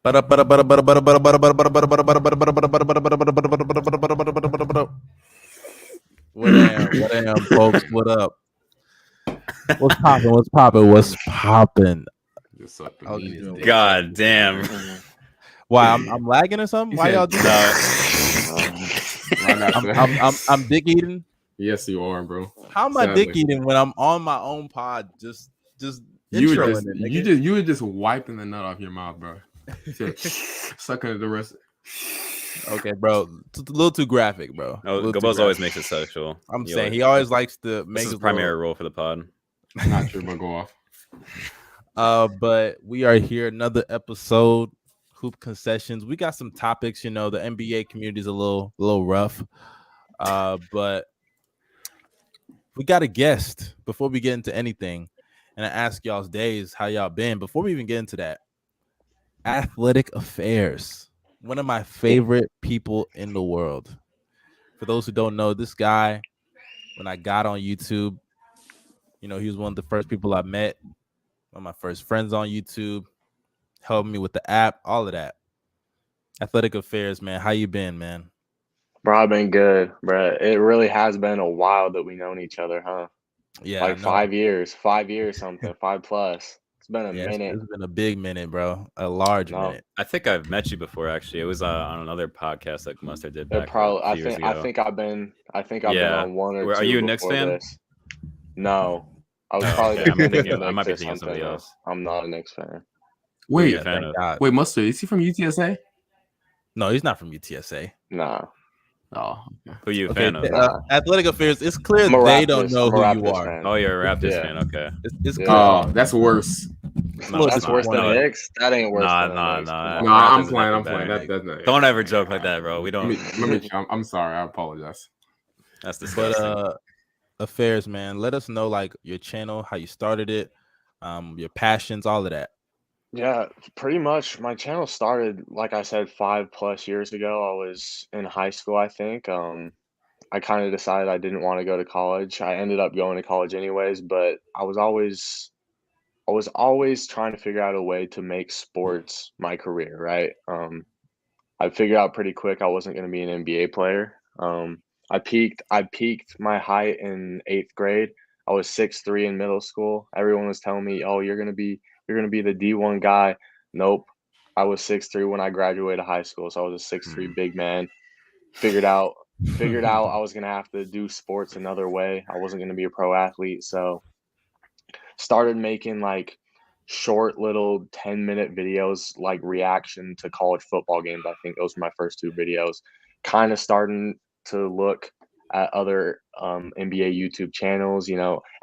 What am, folks? What up? What's popping? What's popping? What's popping? God damn. Why I'm lagging or something? Why y'all do that? I'm dick eating. Yes, you are, bro. How am I dick eating when I'm on my own pod? Just you were just wiping the nut off your mouth, bro. Sucking the rest. Okay, bro. It's a little too graphic, bro. Oh, Gobos always makes it sexual. I'm saying he always likes to make his primary role for the pod. Not true, but go off. But we are here, another episode, Hoop Concessions. We got some topics, the NBA community is a little rough. But we got a guest before we get into anything. And I ask y'all's days, how y'all been? Before we even get into that, Athletic Affairs, one of my favorite people in the world. For those who don't know, this guy, when I got on YouTube, he was one of the first people I met, one of my first friends on YouTube, helped me with the app, all of that. Athletic Affairs, man, how you been, man? Bro, I've been good, bro. It really has been a while that we've known each other, huh? Yeah, like 5 years, 5 years, something, 5+. It's been a minute. It's been a big minute, bro. A large minute. I think I've met you before. Actually, it was on another podcast that Mustard did. Back I think I've been on one or two. Are you a Knicks fan? This. No, I was probably. I might be thinking of somebody else. I'm not a Knicks fan. Wait, Mustard, is he from UTSA? No, he's not from UTSA. Nah. Oh, okay. Who are you a fan of? Athletic Affairs. It's clear they don't know who you are. Fan. Oh, you're a Raptors fan. Okay. It's clear. Oh, that's worse. No, that's worse than the Knicks. That ain't worse. Nah. No, I'm playing. That's not. Don't ever joke like that, bro. We don't. I'm sorry. I apologize. That's disgusting. But Affairs, man. Let us know like your channel, how you started it, your passions, all of that. Yeah, pretty much. My channel started, like I said, 5+ years ago. I was in high school, I think. I kind of decided I didn't want to go to college. I ended up going to college anyways, but I was always trying to figure out a way to make sports my career, right? I figured out pretty quick I wasn't going to be an NBA player. I peaked my height in 8th grade. I was 6'3" in middle school. Everyone was telling me, "Oh, you're gonna be the D1 guy." Nope. I was 6'3" when I graduated high school, so I was a 6'3" big man. Figured out I was gonna have to do sports another way. I wasn't gonna be a pro athlete, so started making like short little 10-minute videos, like reaction to college football games. I think those were my first 2 videos. Kind of starting to look at other NBA YouTube channels.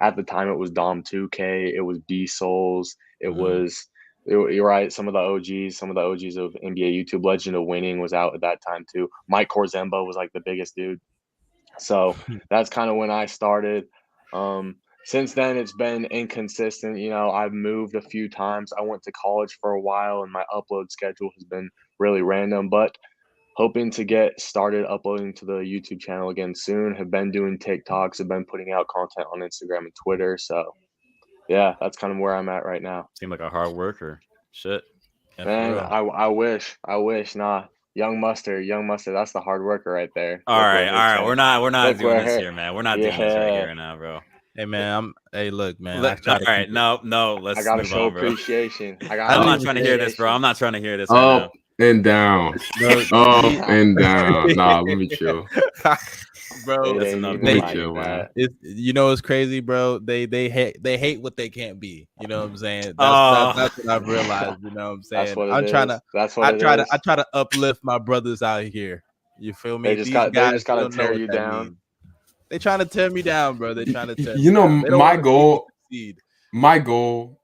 At the time it was Dom 2K, it was B Souls, you're right, some of the OGs of NBA YouTube. Legend of Winning was out at that time too. Mike Korzembo was like the biggest dude. So that's kind of when I started. Since then it's been inconsistent. I've moved a few times. I went to college for a while and my upload schedule has been really random, but hoping to get started uploading to the YouTube channel again soon. Have been doing TikToks, have been putting out content on Instagram and Twitter. So, yeah, that's kind of where I'm at right now. Seem like a hard worker. Shit. Man, I wish. Nah, Young Mustard. That's the hard worker right there. All right. We're not doing this here, man. We're not doing this right here now, bro. Hey man, look, man. No. Let's. I gotta move show on, bro. appreciation. I'm not trying to hear this, bro. I'm not trying to hear this. Right now. And down. Up and down. Nah, let me chill. Bro, let me chill, man. It's crazy, bro. They hate what they can't be. You know what I'm saying? That's what I've realized. You know what I'm saying? I try to uplift my brothers out here. You feel me? They just gotta tear you down. They trying to tear me down, bro. They trying to tear me down. My goal,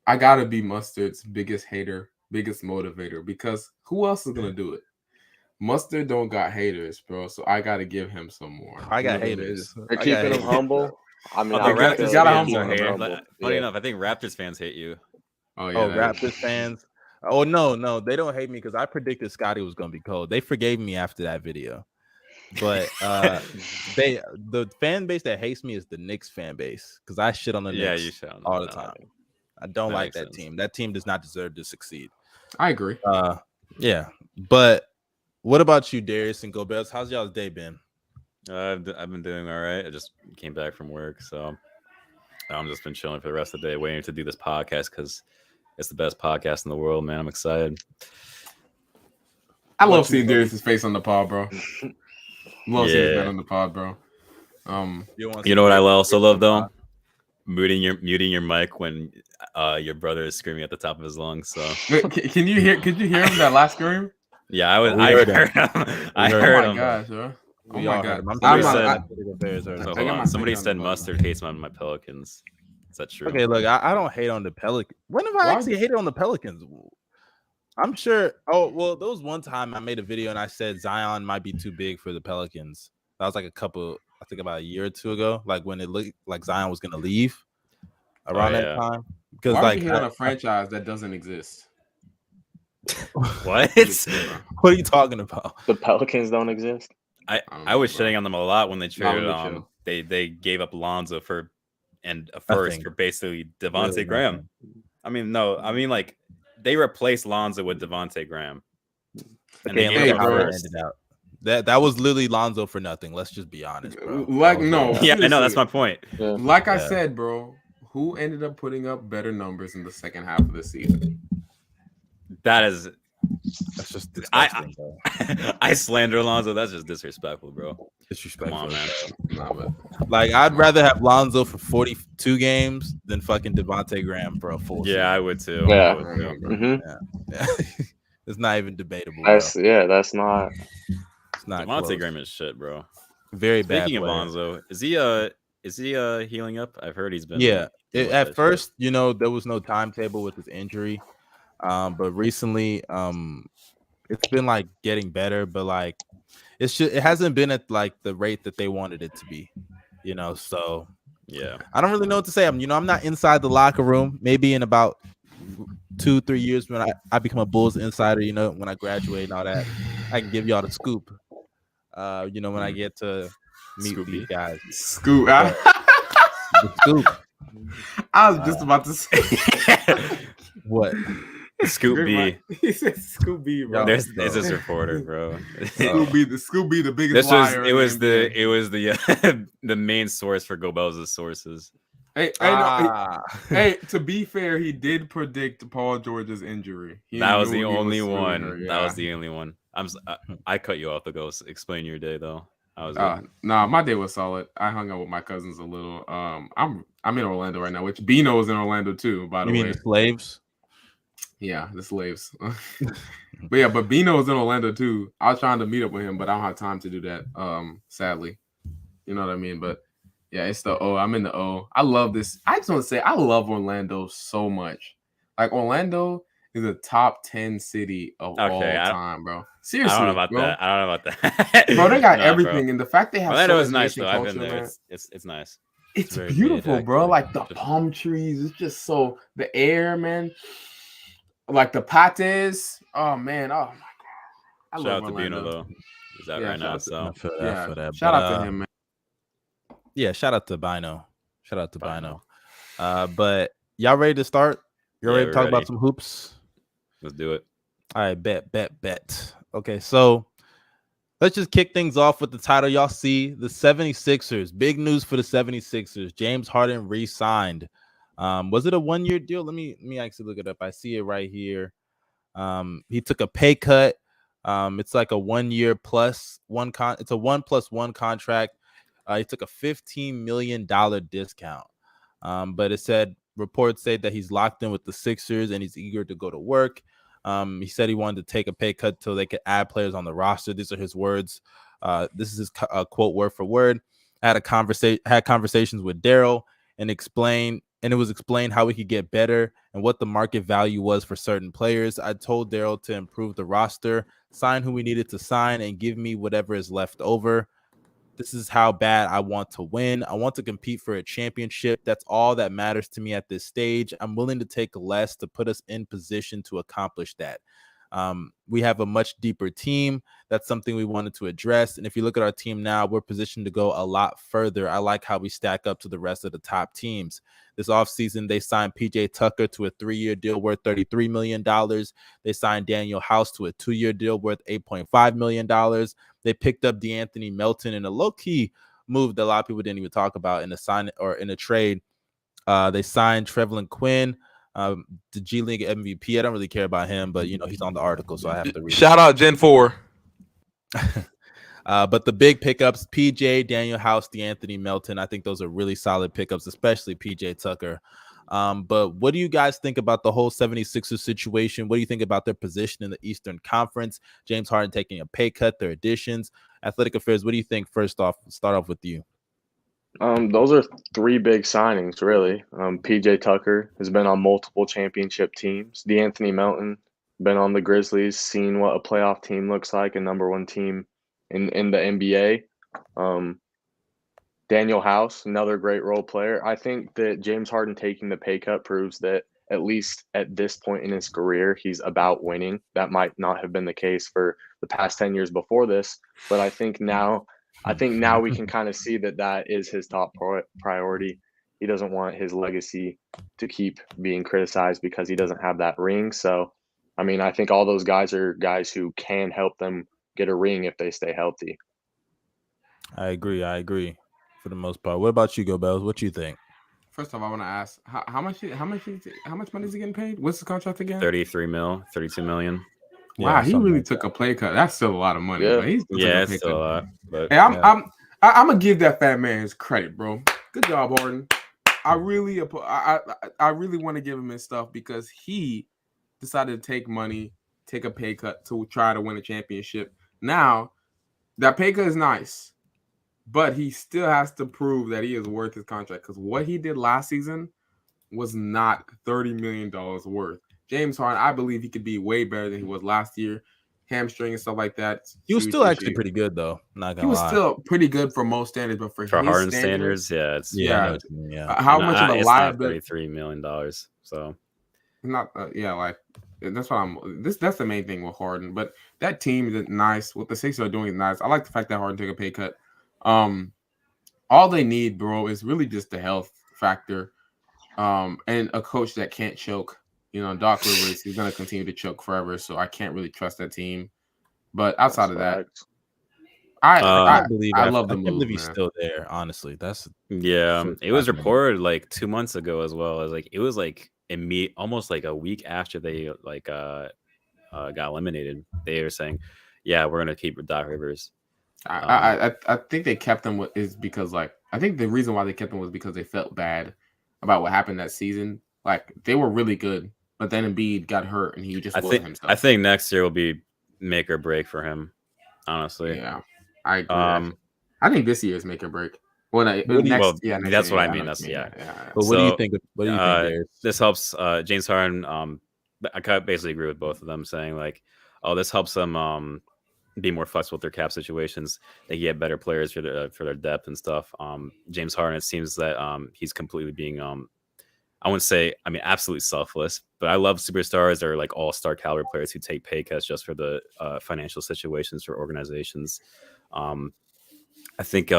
I gotta be Mustard's biggest hater, biggest motivator, because who else is gonna do it? Mustard don't got haters, bro, so I gotta give him some more. I got haters. They're keeping him humble. I mean, Raptors fans are haters. Funny enough, I think Raptors fans hate you. Oh yeah, Raptors fans. Oh no, they don't hate me because I predicted Scotty was gonna be cold. They forgave me after that video. But the fan base that hates me is the Knicks fan base because I shit on the Knicks you shit all the time. I don't like that team. That team does not deserve to succeed. I agree. Yeah, but what about you, Darius and Go Bears? How's y'all's day been? I've been doing all right. I just came back from work, so I'm just been chilling for the rest of the day, waiting to do this podcast because it's the best podcast in the world, man. I'm excited. I love seeing Darius' face on the pod, bro. Love seeing his Yeah. man on the pod, bro. You know what I also love though? Muting your mic when your brother is screaming at the top of his lungs. So Could you hear him that last scream? Yeah, I heard heard him. I heard him. Oh my gosh, bro. Oh my god. Somebody said Mustard hates my Pelicans. Is that true? Okay, look, I don't hate on the Pelicans. When have I actually hated on the Pelicans? I'm sure. Oh, well, there was one time I made a video and I said Zion might be too big for the Pelicans. That was like I think about a year or two ago, like when it looked like Zion was going to leave around that time. Because why are you hate on a franchise that doesn't exist? What? What are you talking about? The Pelicans don't exist. I was shitting on them a lot when they traded. They gave up Lonzo for a first for basically Devontae Graham. I mean, no, I mean like they replaced Lonzo with Devontae Graham. And they gave how it ended out. That was literally Lonzo for nothing. Let's just be honest, bro. Like no, yeah, I know that's my point. Yeah. Like I said, bro, who ended up putting up better numbers in the second half of the season? That's just I slander Lonzo. That's just disrespectful, bro. Disrespectful. Come on, man. Like I'd rather have Lonzo for 42 games than fucking Devontae Graham for a full season. I would too. Yeah. I would too. Yeah. It's not even debatable. That's not. It's not. Devontae Graham is shit, bro. Very bad. Speaking of Lonzo, is he healing up? I've heard he's been. Yeah. At first, there was no timetable with his injury. But recently, it's been like getting better, but like it hasn't been at like the rate that they wanted it to be, so yeah, I don't really know what to say. I'm not inside the locker room. Maybe in about 2-3 years when I become a Bulls insider, when I graduate and all that, I can give y'all the scoop. When I get to meet these guys. Scoop. The scoop. I was just about to say what? Scoop B. He said Scoop B, bro. There's this reporter, bro. Scoop B, the biggest liar. It was the main source for Gobel's sources. Hey, to be fair, he did predict Paul George's injury. That was the only one. That was the only one. I cut you off to go explain your day though. Nah, my day was solid. I hung out with my cousins a little. I'm in Orlando right now, which Bino is in Orlando too, by the way. You mean the slaves? Yeah, the slaves. but Bino is in Orlando too. I was trying to meet up with him, but I don't have time to do that. Sadly. You know what I mean? But yeah, it's the O. I'm in the O. I love this. I just want to say I love Orlando so much. Like Orlando is a top 10 city of all time, bro. Seriously. I don't know about that. Bro, they got everything. Bro. And the fact they have Orlando is nice though. I've been there. It's nice. It's beautiful, bro. Like the palm trees. It's just so the air, man. Like the pates. Oh man. Oh my god. Shout out to Bino though. He's out right now. So shout out to him, man. Yeah, shout out to Bino. But y'all ready to start? You ready to talk about some hoops? Let's do it. All right, bet. Okay, so let's just kick things off with the title. Y'all see the 76ers. Big news for the 76ers. James Harden re-signed. Was it a 1-year deal? Let me actually look it up. I see it right here. He took a pay cut. It's like a 1 year plus one it's a 1+1 contract. He took a $15 million discount. But reports say that he's locked in with the Sixers and he's eager to go to work. He said he wanted to take a pay cut so they could add players on the roster. These are his words. This is his quote word for word. I had conversations with Daryl and it was explained how we could get better and what the market value was for certain players. I told Daryl to improve the roster, sign who we needed to sign, and give me whatever is left over. This is how bad I want to win. I want to compete for a championship. That's all that matters to me at this stage. I'm willing to take less to put us in position to accomplish that. We have a much deeper team. That's something we wanted to address. And if you look at our team now, we're positioned to go a lot further. I like how we stack up to the rest of the top teams. This offseason, they signed PJ Tucker to a 3-year deal worth $33 million. They signed Daniel House to a 2-year deal worth $8.5 million. They picked up D'Anthony Melton in a low-key move that a lot of people didn't even talk about in a trade. They signed Trevelyan Quinn, the G League MVP. I don't really care about him, but he's on the article, so I have to read. Shout out Gen 4. But the big pickups, PJ, Daniel House, D'Anthony Melton, I think those are really solid pickups, especially PJ Tucker. But what do you guys think about the whole 76ers situation? What do you think about their position in the Eastern Conference? James Harden taking a pay cut, their additions. Athletic Affairs, what do you think? First off, start off with you. Those are 3 big signings, really. PJ Tucker has been on multiple championship teams. D'Anthony Melton been on the Grizzlies, seen what a playoff team looks like, a number 1 team in the NBA. Daniel House, another great role player. I think that James Harden taking the pay cut proves that at least at this point in his career, he's about winning. That might not have been the case for the past 10 years before this, but I think now we can kind of see that is his top priority. He doesn't want his legacy to keep being criticized because he doesn't have that ring. So, I mean, I think all those guys are guys who can help them get a ring if they stay healthy. I agree for the most part. What about you, Go Bells? What you think? First off, I want to ask how much money is he getting paid? What's the contract again? 32 million. Wow, he really took a pay cut. That's still a lot of money. Yeah, but he's it's still a lot. But hey, I'm gonna give that fat man his credit, bro. Good job, Harden. I really want to give him his stuff because he decided to take a pay cut to try to win a championship. Now, that pay cut is nice, but he still has to prove that he is worth his contract because what he did last season was not $30 million worth. James Harden, I believe he could be way better than he was last year. Hamstring and stuff like that. He was still actually pretty good, though. Not gonna lie. He was still pretty good for most standards, but for Harden standards, it's how much of a liability? $33 million. So not that's what that's the main thing with Harden. But that team is nice. What the Sixers are doing is nice. I like the fact that Harden took a pay cut. All they need, bro, is really just the health factor, and a coach that can't choke. Doc Rivers, he's going to continue to choke forever, so I can't really trust that team. But outside of that, I love the move. I can't believe he's still there, honestly. It was reported like 2 months ago as well. It was almost like a week after they got eliminated. They were saying, "Yeah, we're going to keep Doc Rivers." I think they kept him because I think the reason why they kept him was because they felt bad about what happened that season. They were really good. But then Embiid got hurt, and he just wasn't himself. I think next year will be make or break for him, honestly. Yeah, I agree. I think this year is make or break. That's what I mean. But what do you think? What do you think? This helps James Harden. I basically agree with both of them, saying this helps them be more flexible with their cap situations. They get better players for their depth and stuff. James Harden, it seems that he's completely being I wouldn't say, absolutely selfless, but I love superstars or all-star caliber players who take pay cuts just for the financial situations for organizations. I think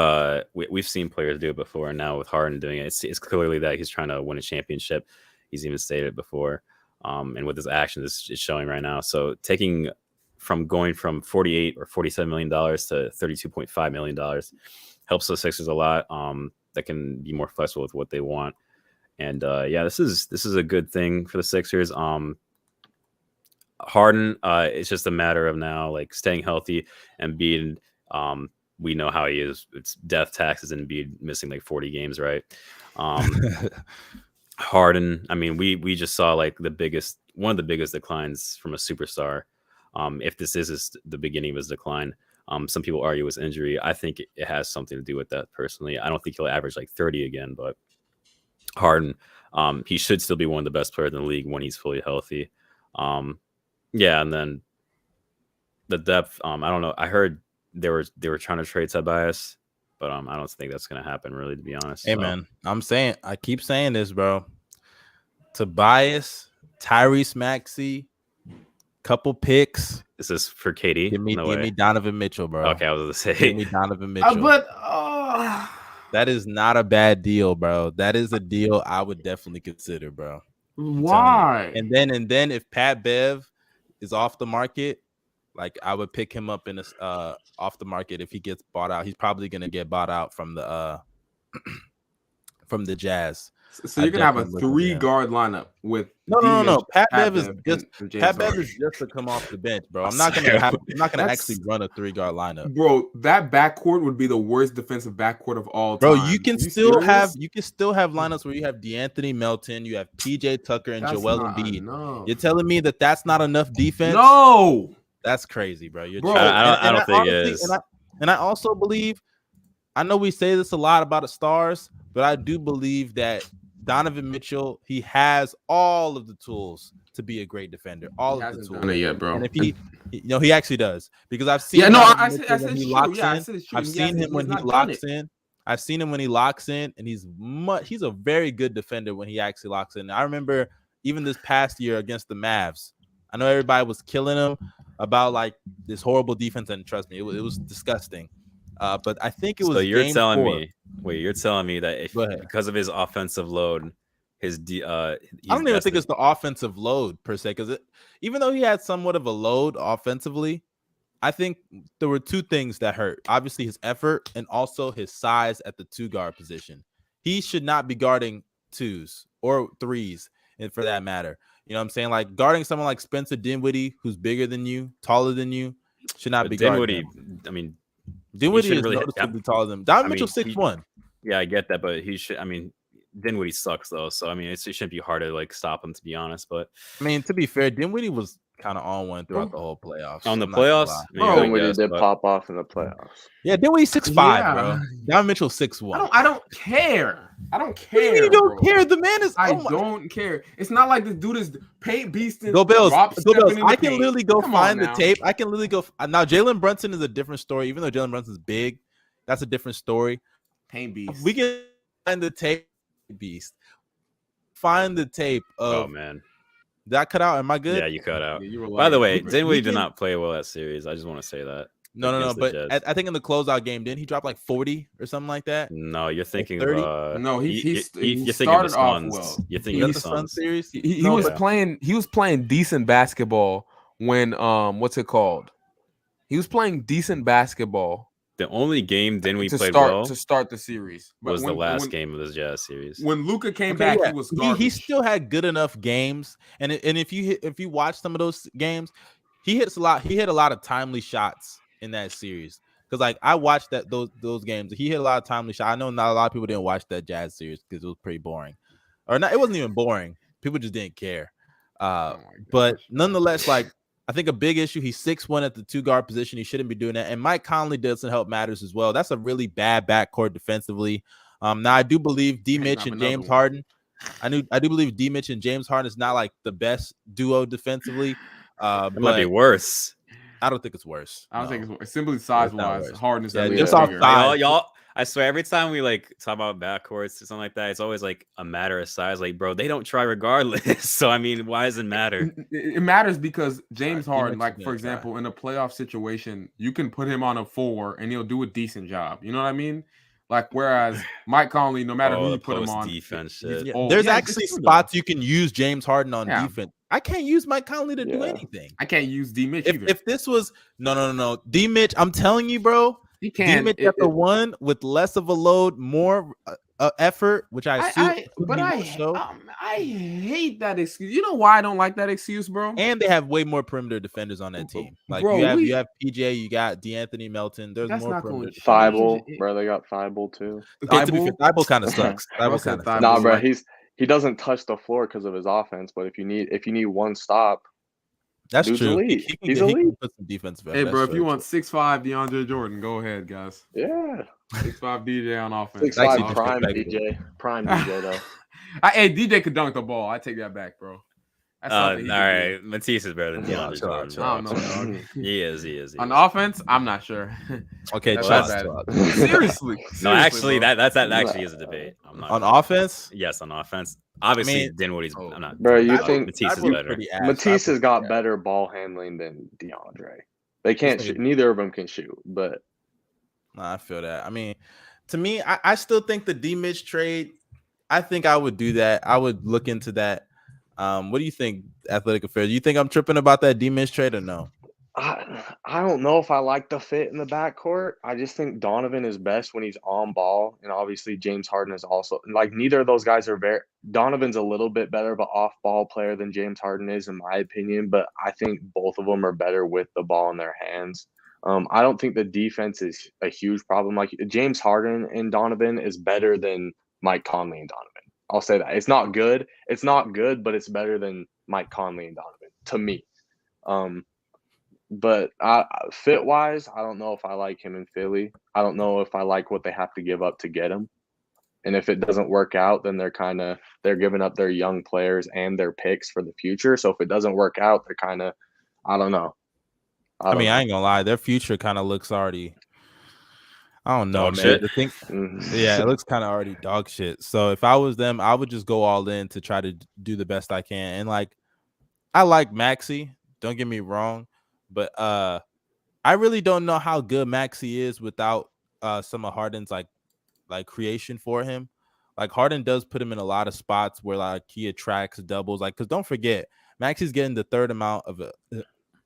we've seen players do it before, and now with Harden doing it, it's clearly that he's trying to win a championship. He's even stated it before, and with his actions, it's showing right now. So going from $48 or $47 million to $32.5 million helps the Sixers a lot. That can be more flexible with what they want. And this is a good thing for the Sixers. Harden, it's just a matter of now staying healthy and being. We know how he is. It's death taxes and Embiid missing 40 games, right? Harden, we just saw one of the biggest declines from a superstar. If this is the beginning of his decline, some people argue his injury. I think it has something to do with that personally. I don't think he'll average 30 again, but Harden, he should still be one of the best players in the league when he's fully healthy. And then the depth. I don't know. I heard they were trying to trade Tobias, but I don't think that's going to happen, really, to be honest. Hey, man, I keep saying this, bro. Tobias, Tyrese Maxey, couple picks. Is this for KD? Give me Donovan Mitchell, bro. Okay, I was gonna say give me Donovan Mitchell. That is not a bad deal, bro. That is a deal I would definitely consider, bro. Why? And then if Pat Bev is off the market, like I would pick him up in a off the market if he gets bought out. He's probably gonna get bought out from the Jazz. So you're gonna have a 3-guard lineup with no. Pat Bev is just to come off the bench, bro. I'm not gonna actually run a 3-guard lineup, bro. That backcourt would be the worst defensive backcourt of all time. Bro, you can still have lineups where you have DeAnthony Melton, you have PJ Tucker, and Joel Embiid. You're telling me that that's not enough defense? No, that's crazy, bro. I don't think it is. And I also believe, I know we say this a lot about the stars, but I do believe that Donovan Mitchell, he has all of the tools to be a great defender. All of the tools. Done it yet, bro. And if he actually does, because I've seen. Yeah, no, I said it's true. I've seen him when he locks in. I've seen him when he locks in, and he's a very good defender when he actually locks in. I remember even this past year against the Mavs. I know everybody was killing him about like this horrible defense, and trust me, it was disgusting. But I think it was. So you're telling me that because of his offensive load, I don't even think it's the offensive load per se, because even though he had somewhat of a load offensively, I think there were two things that hurt. Obviously, his effort and also his size at the 2-guard position. He should not be guarding 2s or 3s, and for that matter. You know what I'm saying? Like guarding someone like Spencer Dinwiddie, who's bigger than you, taller than you, should not be guarding him. I mean, Dinwiddie is noticeably taller than him. Donovan Mitchell 6'1". Yeah, I get that, but he should. I mean, Dinwiddie sucks though, so I mean, it shouldn't be hard to like stop him, to be honest. But I mean, to be fair, Dinwiddie was kind of on one throughout the whole playoffs. On the playoffs, Dinwiddie did pop off in the playoffs. Yeah, Dinwiddie 6'5", bro. Donovan Mitchell 6'1". I don't care. I don't care. You don't care. The man is. I don't care. It's not like this dude is paint beasting. Go Bills. Go Bills. I can literally go find the tape. I can literally go. Now Jalen Brunson is a different story. Even though Jalen Brunson's big, that's a different story. Paint beast. We can find the tape. Beast. Find the tape of. Oh man. Did I cut out? Am I good? Yeah, you cut out. Yeah, by the way, Dinwiddie did not play well that series. I just want to say that. No. But I think in the closeout game, didn't he drop like 40 or something like that? No, you're thinking of no. He started off well. You're thinking of the Suns series. He was playing. He was playing decent basketball when what's it called? He was playing decent basketball. The only game Dinwiddie played well to start the series was the last game of the Jazz series. When Luka came back, he was garbage. He still had good enough games, and if you watch some of those games, he hits a lot. He hit a lot of timely shots in that series. Because like I watched those games, he hit a lot of timely shots. I know not a lot of people didn't watch that Jazz series because it was pretty boring, or not. It wasn't even boring. People just didn't care. But nonetheless, like. I think a big issue, he's 6'1" at the 2-guard position. He shouldn't be doing that. And Mike Conley doesn't help matters as well. That's a really bad backcourt defensively. Now, I do believe D-Mitch and James Harden. I do believe D-Mitch and James Harden is not like the best duo defensively. It might be worse. I don't think it's worse. I don't think it's worse. Simply size-wise, Harden is just off size. Y'all, I swear, every time we like talk about backcourts or something like that, it's always like a matter of size. Like, bro, they don't try regardless. So, I mean, why does it matter? It matters because James Harden, like, for example, in a playoff situation, you can put him on a 4 and he'll do a decent job. You know what I mean? Like, whereas Mike Conley, no matter who you put him on, defense shit. There's actually spots you can use James Harden on defense. I can't use Mike Conley to do anything. I can't use D-Mitch either. If this was no. D-Mitch, I'm telling you, bro. He can. D-Mitch at the one with less of a load, more effort, which I assume. I hate that excuse. You know why I don't like that excuse, bro? And they have way more perimeter defenders on that team. Like bro, you have PJ, you got DeAnthony Melton. There's more perimeter. Thibault, bro. They got Thibault too. Thibault kind of sucks. Nah, bro. He doesn't touch the floor because of his offense. But if you need one stop. That's true. Elite. He's elite. He can put some defense back. Hey, bro, if you want 6'5" DeAndre Jordan, go ahead, guys. Yeah. 6'5" DJ on offense. 6'5" prime DJ. Prime DJ, though. Hey, DJ could dunk the ball. I take that back, bro. All right. Matisse is better than DeAndre Jordan. I don't know, dog. He is. On offense, I'm not sure. Okay, Seriously. No, actually, that actually is a debate. On offense? Yes, on offense. Obviously, Dinwiddie's. I'm not. Bro, you think Matisse is better? Matisse has got better ball handling than DeAndre. They can't shoot. Neither of them can shoot, but I feel that. I mean, to me, I still think the D-Mitch trade, I think I would do that. I would look into that. What do you think, Athletic Affairs? Do you think I'm tripping about that D-Mitch trade or no? I don't know if I like the fit in the backcourt. I just think Donovan is best when he's on ball, and obviously James Harden is also like neither of those guys are very. Donovan's a little bit better of an off-ball player than James Harden is, in my opinion. But I think both of them are better with the ball in their hands. I don't think the defense is a huge problem. Like James Harden and Donovan is better than Mike Conley and Donovan. I'll say that it's not good. It's not good, but it's better than Mike Conley and Donovan to me. But fit wise, I don't know if I like him in Philly. I don't know if I like what they have to give up to get him. And if it doesn't work out, then they're giving up their young players and their picks for the future. So if it doesn't work out, they're kind of, I don't know. I ain't gonna lie, their future kind of looks already. I don't know, dog man. Shit. Yeah, it looks kind of already dog shit. So if I was them, I would just go all in to try to do the best I can. And like, I like Maxey. Don't get me wrong. But I really don't know how good Maxey is without some of Harden's like creation for him. Like Harden does put him in a lot of spots where like he attracts doubles. Like, because don't forget, Maxey's getting the third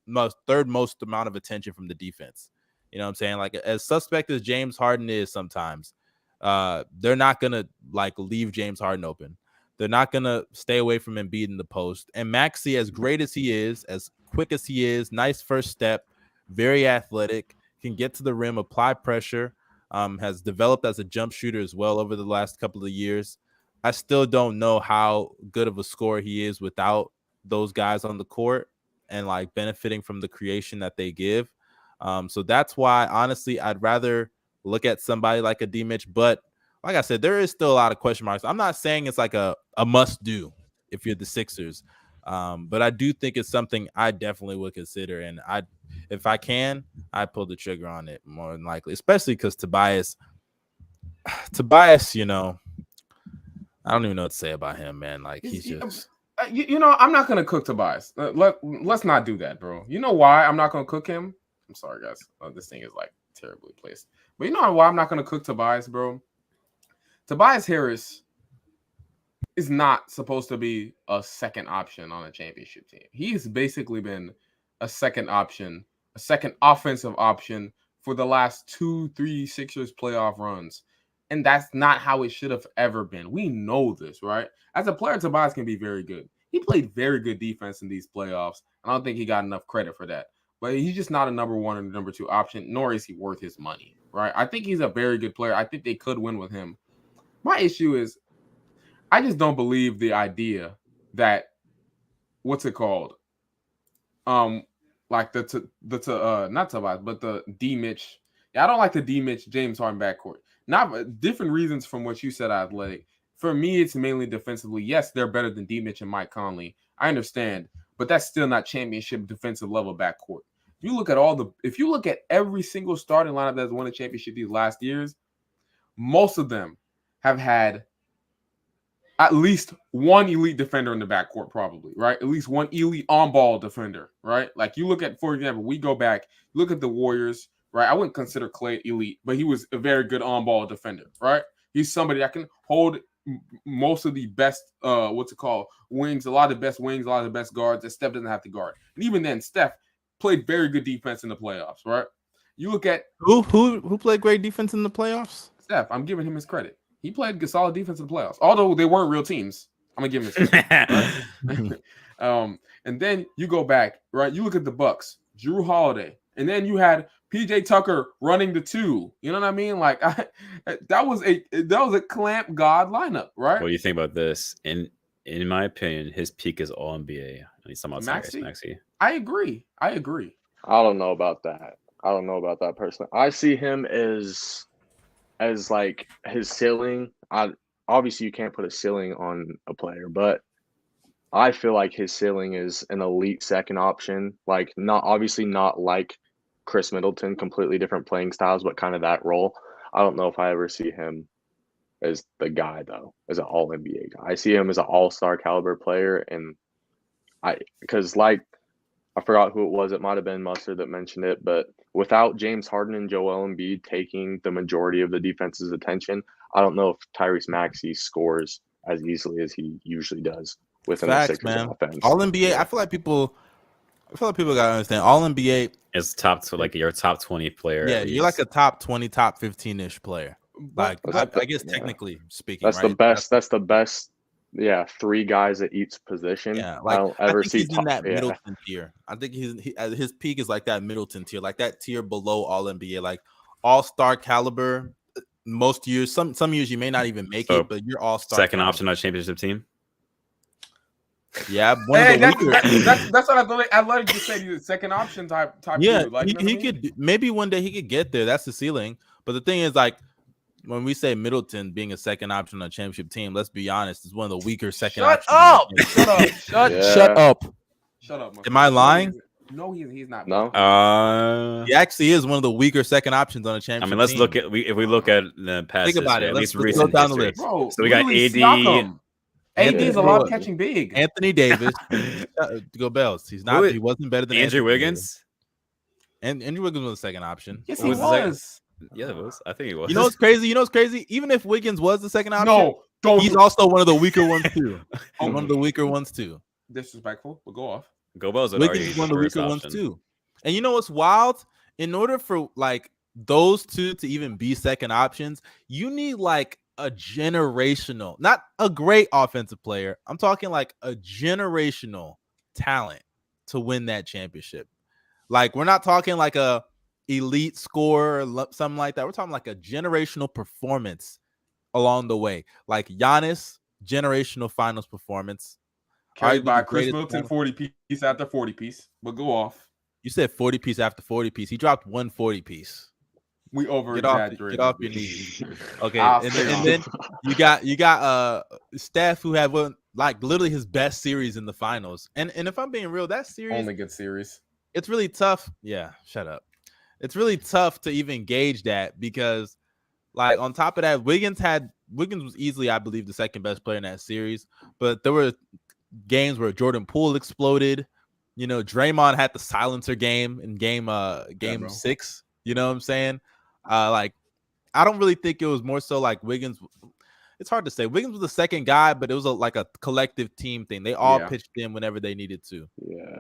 most amount of attention from the defense. You know what I'm saying? Like as suspect as James Harden is sometimes, they're not gonna like leave James Harden open. They're not gonna stay away from him beating the post. And Maxey, as great as he is, as quick as he is, nice first step, very athletic, can get to the rim, apply pressure, has developed as a jump shooter as well over the last couple of years. I still don't know how good of a scorer he is without those guys on the court and like benefiting from the creation that they give. So that's why, honestly, I'd rather look at somebody like a D-Mitch, but like I said, there is still a lot of question marks. I'm not saying it's like a must do if you're the Sixers. But I do think it's something I definitely would consider. And if I can, I pull the trigger on it more than likely, especially because Tobias, you know, I don't even know what to say about him, man. Like he's just, I'm not going to cook Tobias. Let's not do that, bro. You know why I'm not going to cook him? I'm sorry, guys. This thing is like terribly placed. But you know why I'm not going to cook Tobias, bro? Tobias Harris is not supposed to be a second option on a championship team. He's basically been a second option, a second offensive option for the last 2-3 Sixers playoff runs. And that's not how it should have ever been. We know this, right? As a player, Tobias can be very good. He played very good defense in these playoffs. I don't think he got enough credit for that. But he's just not a number one or number two option, nor is he worth his money, right? I think he's a very good player. I think they could win with him. My issue is I just don't believe the idea that what's it called? Like not Tobias, but the D-Mitch. Yeah, I don't like the D-Mitch James Harden backcourt. Not different reasons from what you said, Athletic. For me, it's mainly defensively. Yes, they're better than D-Mitch and Mike Conley. I understand, but that's still not championship defensive level backcourt. If you look at every single starting lineup that's won a championship these last years, most of them have had at least one elite defender in the backcourt, probably, right? At least one elite on-ball defender, right? Like you look at, for example, we go back, look at the Warriors, right? I wouldn't consider Klay elite, but he was a very good on-ball defender, right? He's somebody that can hold most of the best, wings, a lot of the best wings, a lot of the best guards that Steph doesn't have to guard. And even then, Steph played very good defense in the playoffs, right? You look at who played great defense in the playoffs? Steph. I'm giving him his credit. He played solid defense in the playoffs, although they weren't real teams. I'm gonna give him his credit. Right? And then you go back, right? You look at the Bucks, Jrue Holiday, and then you had PJ Tucker running the two. You know what I mean? Like that was a clamp god lineup, right? What do you think about this? In my opinion, his peak is all NBA. He's talking about Maxey. I agree. I don't know about that. I don't know about that personally. I see him as like his ceiling. Obviously you can't put a ceiling on a player, but I feel like his ceiling is an elite second option. Like not like Khris Middleton, completely different playing styles, but kind of that role. I don't know if I ever see him as the guy though, as an All NBA guy. I see him as an All-Star caliber player, and because like I forgot who it was. It might have been Mustard that mentioned it, but without James Harden and Joel Embiid taking the majority of the defense's attention, I don't know if Tyrese Maxey scores as easily as he usually does within the Sixers offense. All NBA. I feel like people gotta understand. All NBA is top to like your top 20 player. Yeah, you're like a top 20, top 15-ish player. Like I guess technically speaking, that's right? the best. That's the best. Yeah, 3 guys at each position. Yeah, like I don't ever see he's in that Middleton tier. I think he at his peak is like that Middleton tier, like that tier below All NBA, like All-Star caliber. Most years, some years you may not even make it, but you're All-Star. Second option on a championship team. Yeah, that's what I thought. I love you say he's a second option type. Yeah, dude. Like, he could maybe one day he could get there. That's the ceiling. But the thing is, like, when we say Middleton being a second option on a championship team, let's be honest, it's one of the weaker second options. Shut up. Am I lying? No, he's not. No. He actually is one of the weaker second options on a championship. I mean, let's team. look at if we look at the past. Think about it. Let's go down the list. Bro, so we got AD. AD's a lot catching big. Anthony Davis. Go Bells. He wasn't better than Andrew Wiggins. And Andrew Wiggins was the second option. Yes, he was. Yeah, it was. I think he was. You know what's crazy? Even if Wiggins was the second option, no, don't. He's also one of the weaker ones too. One of the weaker ones too. Disrespectful, but go off. Wiggins is one of the weaker ones too. And you know what's wild? In order for like those two to even be second options, you need like a generational, not a great offensive player. I'm talking like a generational talent to win that championship. Like we're not talking like a elite scorer or something like that. We're talking like a generational performance along the way. Like Giannis, generational finals performance. Carried by Khris Middleton, 40 piece after 40 piece. But go off. You said 40 piece after 40 piece. He dropped 140 piece. We over exaggerated. Get off your knees. Okay, and then you got Steph, who had one like literally his best series in the finals. And if I'm being real, that series only good series. It's really tough. Yeah, shut up. It's really tough to even gauge that because, like, on top of that, Wiggins was easily, I believe, the second best player in that series. But there were games where Jordan Poole exploded. You know, Draymond had the silencer game in game 6. You know what I'm saying? Like, I don't really think it was more so like Wiggins. It's hard to say. Wiggins was the second guy, but it was like a collective team thing. They all pitched in whenever they needed to.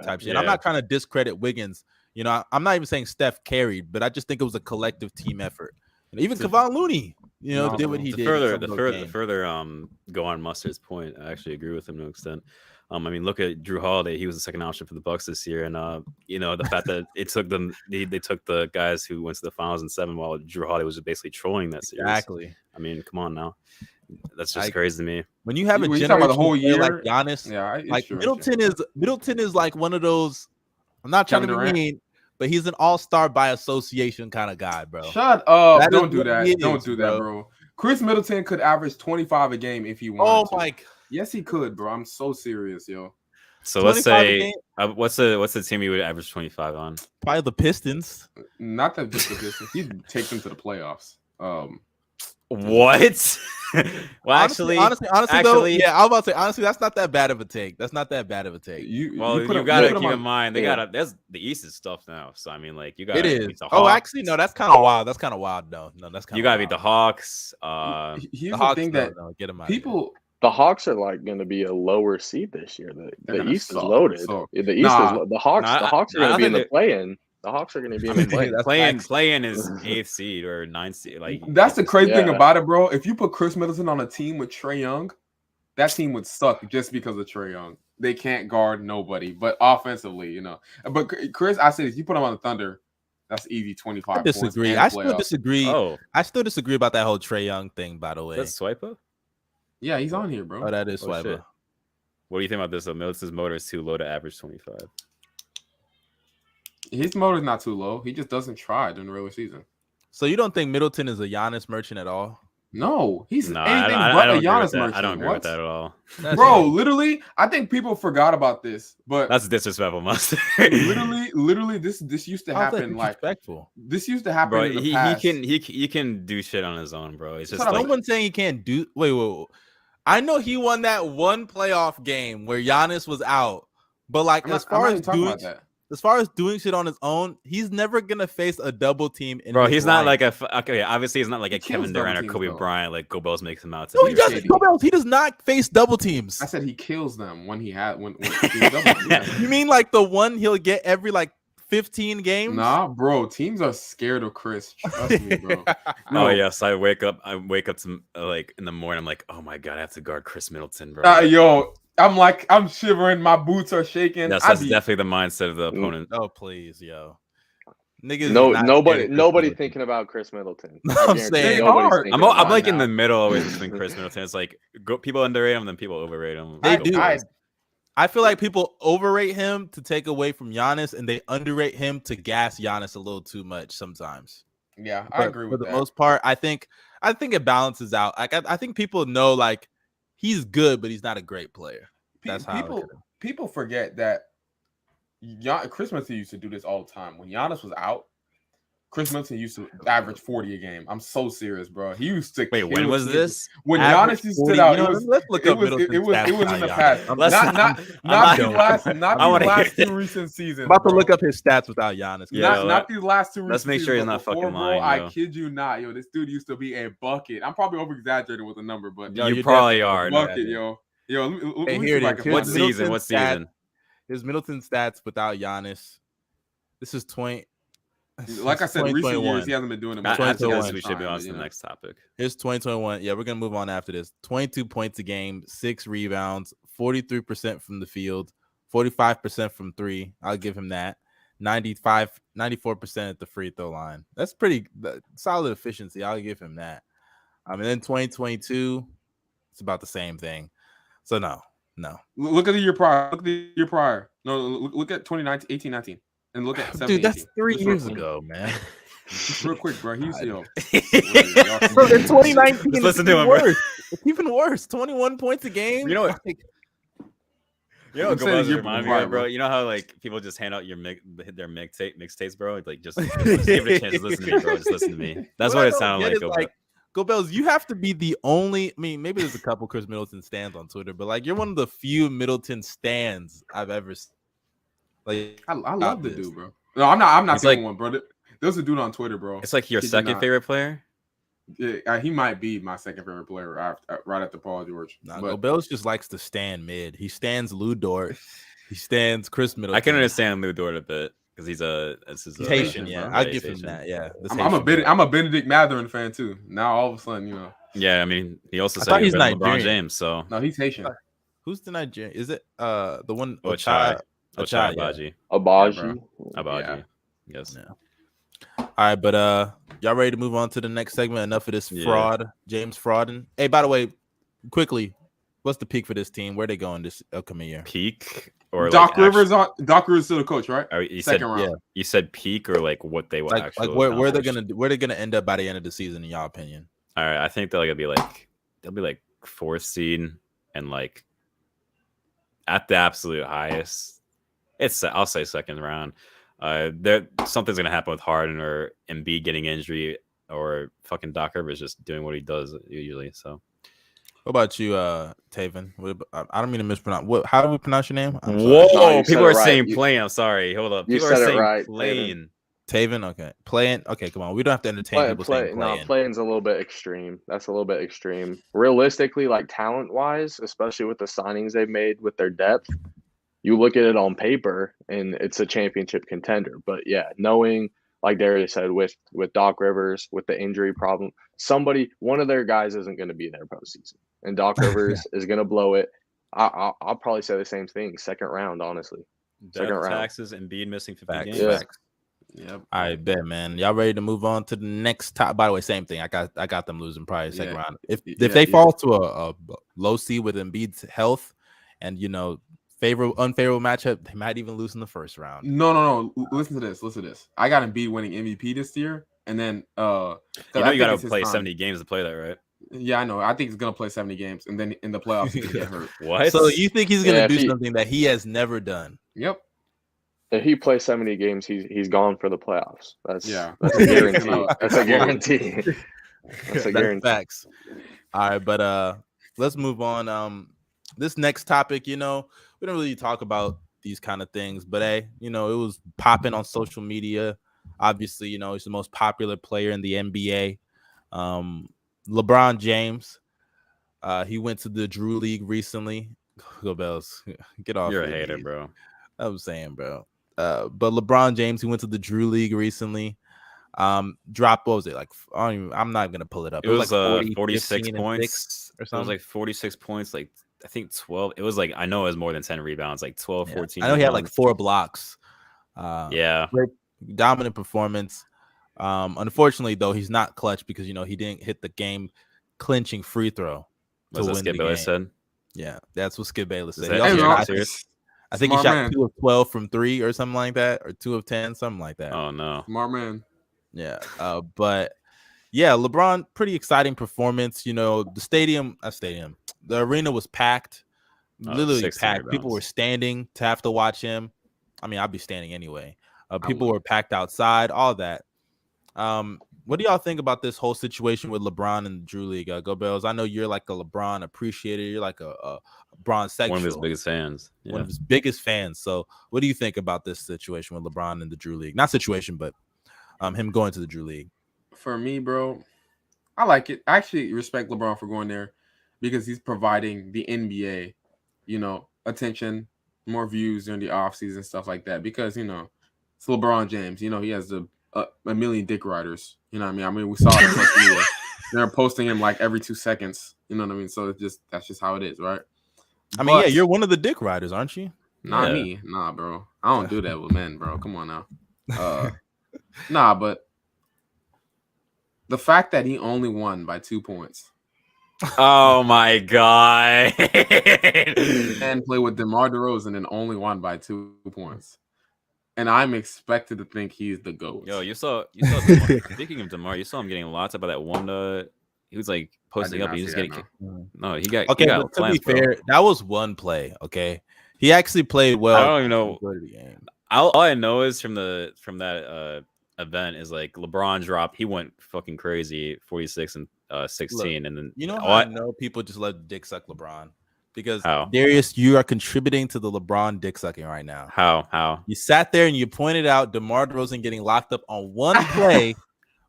Type shit. I'm not trying to discredit Wiggins. You know, I'm not even saying Steph carried, but I just think it was a collective team effort. And even Kevon Looney, you know, did what he did. The further go on Mustard's point, I actually agree with him to an extent. I mean, look at Drew Holiday. He was the second option for the Bucks this year, and you know the fact that it took them, they took the guys who went to the finals in 7 while Drew Holiday was basically trolling that series. Exactly. I mean, come on now, that's just crazy to me. When you have a generation the whole year like Giannis, like Middleton is like one of those. I'm not trying to be mean, but he's an all-star by association kind of guy, bro. Shut up! Don't do that. Don't do that, bro. Khris Middleton could average 25 a game if he wanted to. Oh my. Yes, he could, bro. I'm so serious, yo. So let's say, what's the team you would average 25 on? Probably the Pistons. Not the Pistons. He'd take them to the playoffs. What? Well, honestly, though, yeah, I was about to say honestly, that's not that bad of a take. You gotta keep in mind there's the East is stuff now. So I mean, like you gotta beat the Hawks. Oh, actually, no, that's kind of wild. That's kind of wild. No, that's kind of. You gotta beat the Hawks. Here's the thing that get him out people. The Hawks are like going to be a lower seed this year. The East is loaded. The East is the Hawks. The Hawks are going to be in the play-in. The Hawks are going to be in the play-in. Play-in is 8th seed or 9th seed. Like that's the crazy thing about it, bro. If you put Khris Middleton on a team with Trae Young, that team would suck just because of Trae Young. They can't guard nobody, but offensively, you know. But Chris, I said if you put him on the Thunder, that's easy 25. I disagree. I still disagree. I still disagree about that whole Trae Young thing. By the way, that's Swiper. Yeah, he's on here, bro. Oh, that is Swiper. What do you think about this? Middleton's motor is too low to average 25. His motor's not too low. He just doesn't try during the regular season. So you don't think Middleton is a Giannis merchant at all? No, he's No, anything I but a don't agree with Giannis that. merchant. I don't agree with that at all. Bro, literally, I think people forgot about this, but that's disrespectful, Mustard. literally, this used to happen. Like this used to happen bro, in the past. He can do shit on his own, bro. It's just like, someone saying he can't do. Wait. I know he won that one playoff game where Giannis was out, but like as far as doing shit on his own, he's never gonna face a double team. Bro, he's not like obviously he's not like a Kevin Durant or Kobe Bryant. Like Gobels makes him out. No, he doesn't. Gobels, he does not face double teams. I said he kills them when he double teams. You mean like the one he'll get every like 15 games? Nah, bro. Teams are scared of Khris. Trust me, bro. No. Oh yes, I wake up to like in the morning. I'm like, oh my god, I have to guard Khris Middleton, bro. Yo, I'm shivering. My boots are shaking. Yes, that's definitely the mindset of the opponent. Oh please, yo. Niggas nobody thinking about Khris Middleton. I'm saying I'm like in the middle always between Khris Middleton. It's like people underrate him, then people overrate him. They do. I feel like people overrate him to take away from Giannis, and they underrate him to gas Giannis a little too much sometimes. Yeah, I agree with that. For the most part, I think it balances out. Like I think people know like he's good, but he's not a great player. That's how people forget that Khris Middleton used to do this all the time. When Giannis was out, Khris Middleton used to average 40 a game. I'm so serious, bro. He used to. Wait, when was this? When Giannis used to sit out, let's look up Middleton's stats. It was in the past. Not the last two recent seasons. I'm about to look up his stats without Giannis. Yeah, not these last two. Let's make sure he's not fucking lying. I kid you not, yo. This dude used to be a bucket. I'm probably over exaggerating with the number, but you probably are. Bucket, yo. Hey, here it is. What season? His Middleton stats without Giannis. This is 20. Like I said, recent years he hasn't been doing it. After this, we should be on to the next topic. Here's 2021. Yeah, we're gonna move on after this. 22 points a game, 6 rebounds, 43% from the field, 45% from three. I'll give him that. 94% at the free throw line. That's pretty solid efficiency. I'll give him that. And then 2022, it's about the same thing. So no. Look at the year prior. No, look at 2019, 18, 19. And look at 17, dude, that's 3 years ago, man. Just real quick, bro. He's bro, in 2019, just listen to him, bro. It's even worse. 21 points a game. You know what? You know what remind me of, bro? You know how like people just hand out their mixtapes, bro? Like just give it a chance to listen to me, bro. Just listen to me. That's what it sounded like. GoBels, you have to be the only. I mean, maybe there's a couple Khris Middleton stands on Twitter, but like you're one of the few Middleton stands I've ever seen. Like I love the dude, bro. No, I'm not the one, bro. There's a dude on Twitter, bro. It's like your second favorite player. Yeah, he might be my second favorite player right after Paul George. GoBels just likes to stand mid. He stands Lou Dort. He stands Khris Middleton. I can understand Lou Dort a bit because he's Haitian. Yeah, I'll give him that. Yeah, I'm a Benedict Mathurin fan too. Now all of a sudden, you know. Yeah, I mean, he also said he's LeBron James. So no, he's Haitian. Who's the Nigerian? Is it the one? Ochai Abaji. Yeah. Yes. Yeah. All right, but y'all ready to move on to the next segment? Enough of this fraud, James Frauden. Hey, by the way, quickly, what's the peak for this team? Where they going this upcoming year? Peak or Doc Rivers? Doc Rivers still the coach, right? Second round. Yeah. You said peak or like what they will actually where they're gonna end up by the end of the season, in y'all opinion? All right, I think they'll be like fourth seed and like at the absolute highest. I'll say second round. Something's gonna happen with Harden or Embiid getting injury or fucking Doc Rivers just doing what he does usually. So, what about you, Taven? I don't mean to mispronounce. How do we pronounce your name? Whoa, people are saying playing. I'm sorry. Hold up. People are saying right, playing. Taven, okay, playing. Okay, come on. We don't have to entertain people saying playing. No, playing's a little bit extreme. That's a little bit extreme. Realistically, like talent wise, especially with the signings they've made with their depth. You look at it on paper, and it's a championship contender. But yeah, knowing, like Darius said, with Doc Rivers, with the injury problem, one of their guys isn't going to be there postseason, and Doc Rivers is going to blow it. I'll probably say the same thing. Second round, honestly. Second round. Taxes and Embiid missing 50 games. Yeah. Yep. All right, bet, man. Y'all ready to move on to the next top? By the way, same thing. I got them losing probably second round. If they fall to a low seed with Embiid's health, and unfavorable matchup, they might even lose in the first round. No. Listen to this. I got Embiid winning MVP this year, and then you got to play 70 games to play that, right? Yeah, I know. I think he's gonna play 70 games, and then in the playoffs he could get hurt. What? So you think he's gonna do something that he has never done? Yep. If he plays 70 games, he's gone for the playoffs. That's a guarantee. That's a guarantee. That's a guarantee. Facts. All right, but let's move on. This next topic, we don't really talk about these kind of things, but hey, it was popping on social media. Obviously, he's the most popular player in the NBA. LeBron James. He went to the Drew League recently. Go Bells. Get off. You're a hater, bro. I'm saying, bro. But LeBron James, he went to the Drew League recently. Dropped, what was it? Like, I'm not gonna pull it up. It was like 46 points or something. It was like 46 points, like I think 12. It was like, I know it was more than 10 rebounds, like 12, 14. I know he had like 4 blocks. Yeah. Dominant performance. Unfortunately, though, he's not clutch because he didn't hit the game clinching free throw. Was that Skip Bayless said? Yeah, that's what Skip Bayless said. I think he shot 2 of 12 from 3 or something like that, or 2 of 10, something like that. Oh no, smart man. Yeah, but yeah, LeBron, pretty exciting performance. The arena was packed, literally packed. People were standing to have to watch him. I mean, I'd be standing anyway. People were packed outside, all that. What do y'all think about this whole situation with LeBron and the Drew League? Go Bells. I know you're like a LeBron appreciator. You're like a LeBron sexual. One of his biggest fans. Yeah. One of his biggest fans. So what do you think about this situation with LeBron and the Drew League? Not situation, but him going to the Drew League. For me, bro, I like it. I actually respect LeBron for going there because he's providing the NBA, attention, more views during the offseason, stuff like that. Because, it's LeBron James. He has a million dick riders. You know what I mean? We saw it on social media. They're posting him like every 2 seconds. You know what I mean? So that's just how it is, right? Yeah, you're one of the dick riders, aren't you? Not me. Nah, bro. I don't do that with men, bro. Come on now. Nah, but the fact that he only won by 2 points. Oh my god. And play with DeMar DeRozan and only won by 2 points. And I'm expected to think he's the GOAT. Yo, you saw DeMar. Speaking of DeMar, you saw him getting lots about that one. He was like posting up. He was getting no. He got okay. He got but to be fair, that was one play. Okay, he actually played well. I don't even know. All I know is from that event is like LeBron dropped. He went fucking crazy, 46 and 16, and then how I know people just let dick suck LeBron. Because Darius, you are contributing to the LeBron dick sucking right now. How? You sat there and you pointed out DeMar DeRozan getting locked up on one play,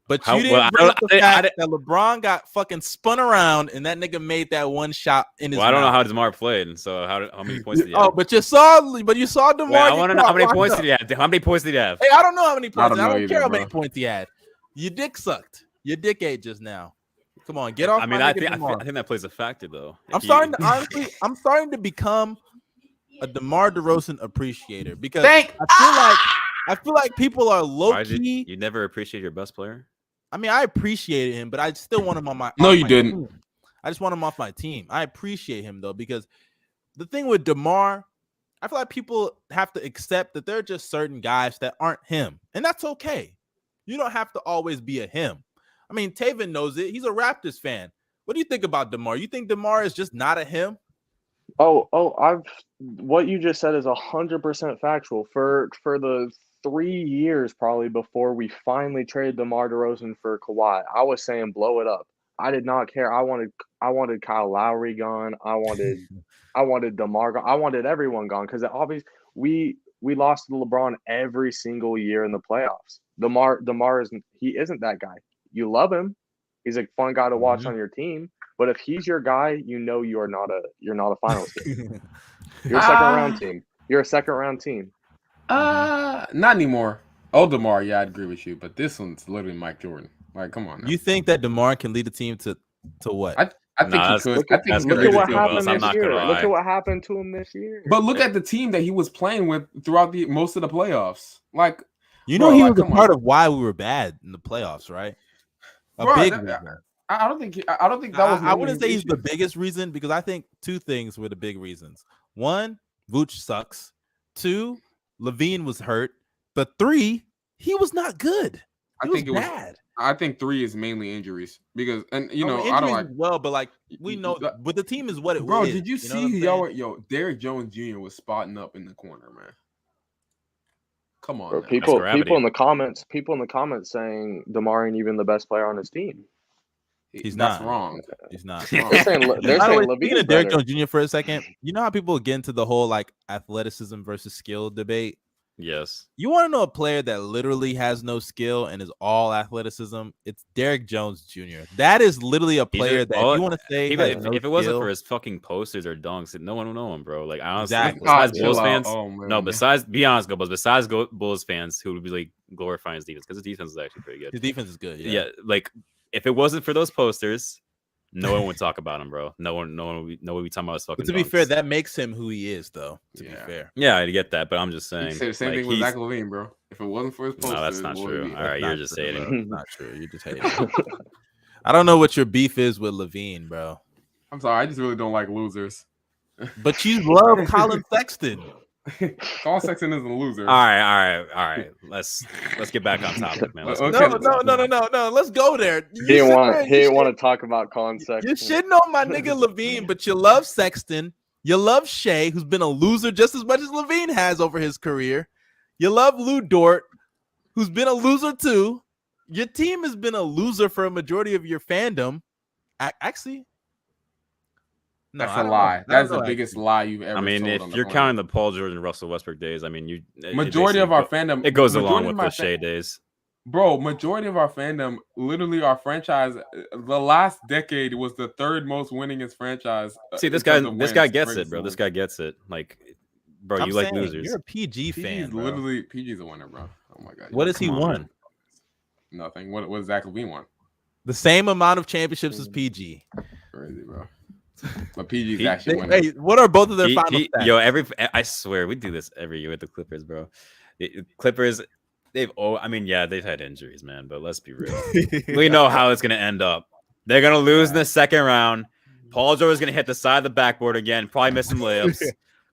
but you didn't bring up the fact that LeBron got fucking spun around and that nigga made that one shot in his mouth. I don't know how DeMar played, and so how many points did he have? Oh, but you saw DeMar. Wait, I want to know how many points did he have. How many points did he have? Hey, I don't know how many points. I don't care how bro. many points he had. You dick sucked. Your dick ate just now. Come on, get off. I think that plays a factor though. I'm starting to become a DeMar DeRozan appreciator because I feel like people are low key. You never appreciate your best player. I mean, I appreciated him, but I still want him on my. No, you didn't. Team. I just want him off my team. I appreciate him though because the thing with DeMar, I feel like people have to accept that there are just certain guys that aren't him, and that's okay. You don't have to always be a him. I mean, Taven knows it. He's a Raptors fan. What do you think about DeMar? You think DeMar is just not a him? What you just said is 100% factual. For the 3 years probably before we finally traded DeMar DeRozan for Kawhi, I was saying blow it up. I did not care. I wanted Kyle Lowry gone. I wanted DeMar gone. I wanted everyone gone because obviously we lost to LeBron every single year in the playoffs. DeMar isn't that guy. You love him. He's a fun guy to watch on your team. But if he's your guy, you're not a finals team. You're a second round team. You're a second round team. Not anymore. Oh, DeMar, yeah, I'd agree with you. But this one's literally Mike Jordan. Like, come on now. You think that DeMar can lead the team to what? I think he could. Look at what happened this year. Look at what happened to him this year. But look at the team that he was playing with throughout most of the playoffs. Like, he was a part of why we were bad in the playoffs, right? I don't think that was. I wouldn't say he's the biggest reason because I think 2 things were the big reasons. 1, Vooch sucks. 2, Levine was hurt. But 3, he was not good. He was bad. I think 3 is mainly injuries because, and you know, injuries I don't like. well, but like we know, but the team is what it Bro, is. did you see Derrick Jones Jr. was spotting up in the corner, man? Come on, Bro, now. people in the comments saying DeMar ain't even the best player on his team. That's wrong. He's not. They're saying speaking of Derrick Jones Jr. for a second, you know how people get into the whole like athleticism versus skill debate? Yes. You want to know a player that literally has no skill and is all athleticism? It's Derrick Jones Jr. That is literally a player that you want to say if it wasn't for his fucking posters or dunks, no one would know him, bro. Like honestly, exactly. besides Bulls fans, be honest, besides Bulls fans who would be like glorifying his defense, because his defense is actually pretty good. His defense is good. Yeah, like if it wasn't for those posters, no one would talk about him, bro. No one would be talking about his fucking. But to be fair, that makes him who he is, though. To be fair, yeah, I get that, but I'm just saying. The same thing with Zach LaVine, bro. If it wasn't for his posters, no, that's not true. All right, you're just saying it. Not true. You're just hating. I don't know what your beef is with LaVine, bro. I'm sorry, I just really don't like losers. But you love Colin Sexton. Colin Sexton is a loser. All right. Let's get back on topic, man. No. Let's go there. He didn't want to talk about Colin Sexton. You're shitting on my nigga LaVine, but you love Sexton. You love Shea, who's been a loser just as much as LaVine has over his career. You love Lou Dort, who's been a loser too. Your team has been a loser for a majority of your fandom. Actually. No, that's a lie. That's the biggest lie you've ever. I mean, if you're counting the Paul George and Russell Westbrook days, I mean, majority of our fandom, it goes along with the Shea days. Bro, majority of our fandom, literally our franchise, the last decade was the third most winningest franchise. See, this guy gets it, bro. This guy gets it. Like, bro, you like losers. You're a PG fan. Literally, PG's a winner, bro. Oh my god. What has he won? Nothing. What Zach LaVine won? The same amount of championships as PG. Crazy, bro. But PG's actually winning. Hey, what are both of their final stats? Yo, I swear we do this every year with the Clippers, bro. Clippers, they've had injuries, man. But let's be real. We know how it's gonna end up. They're gonna lose in the second round. Paul George is gonna hit the side of the backboard again, probably miss some layups.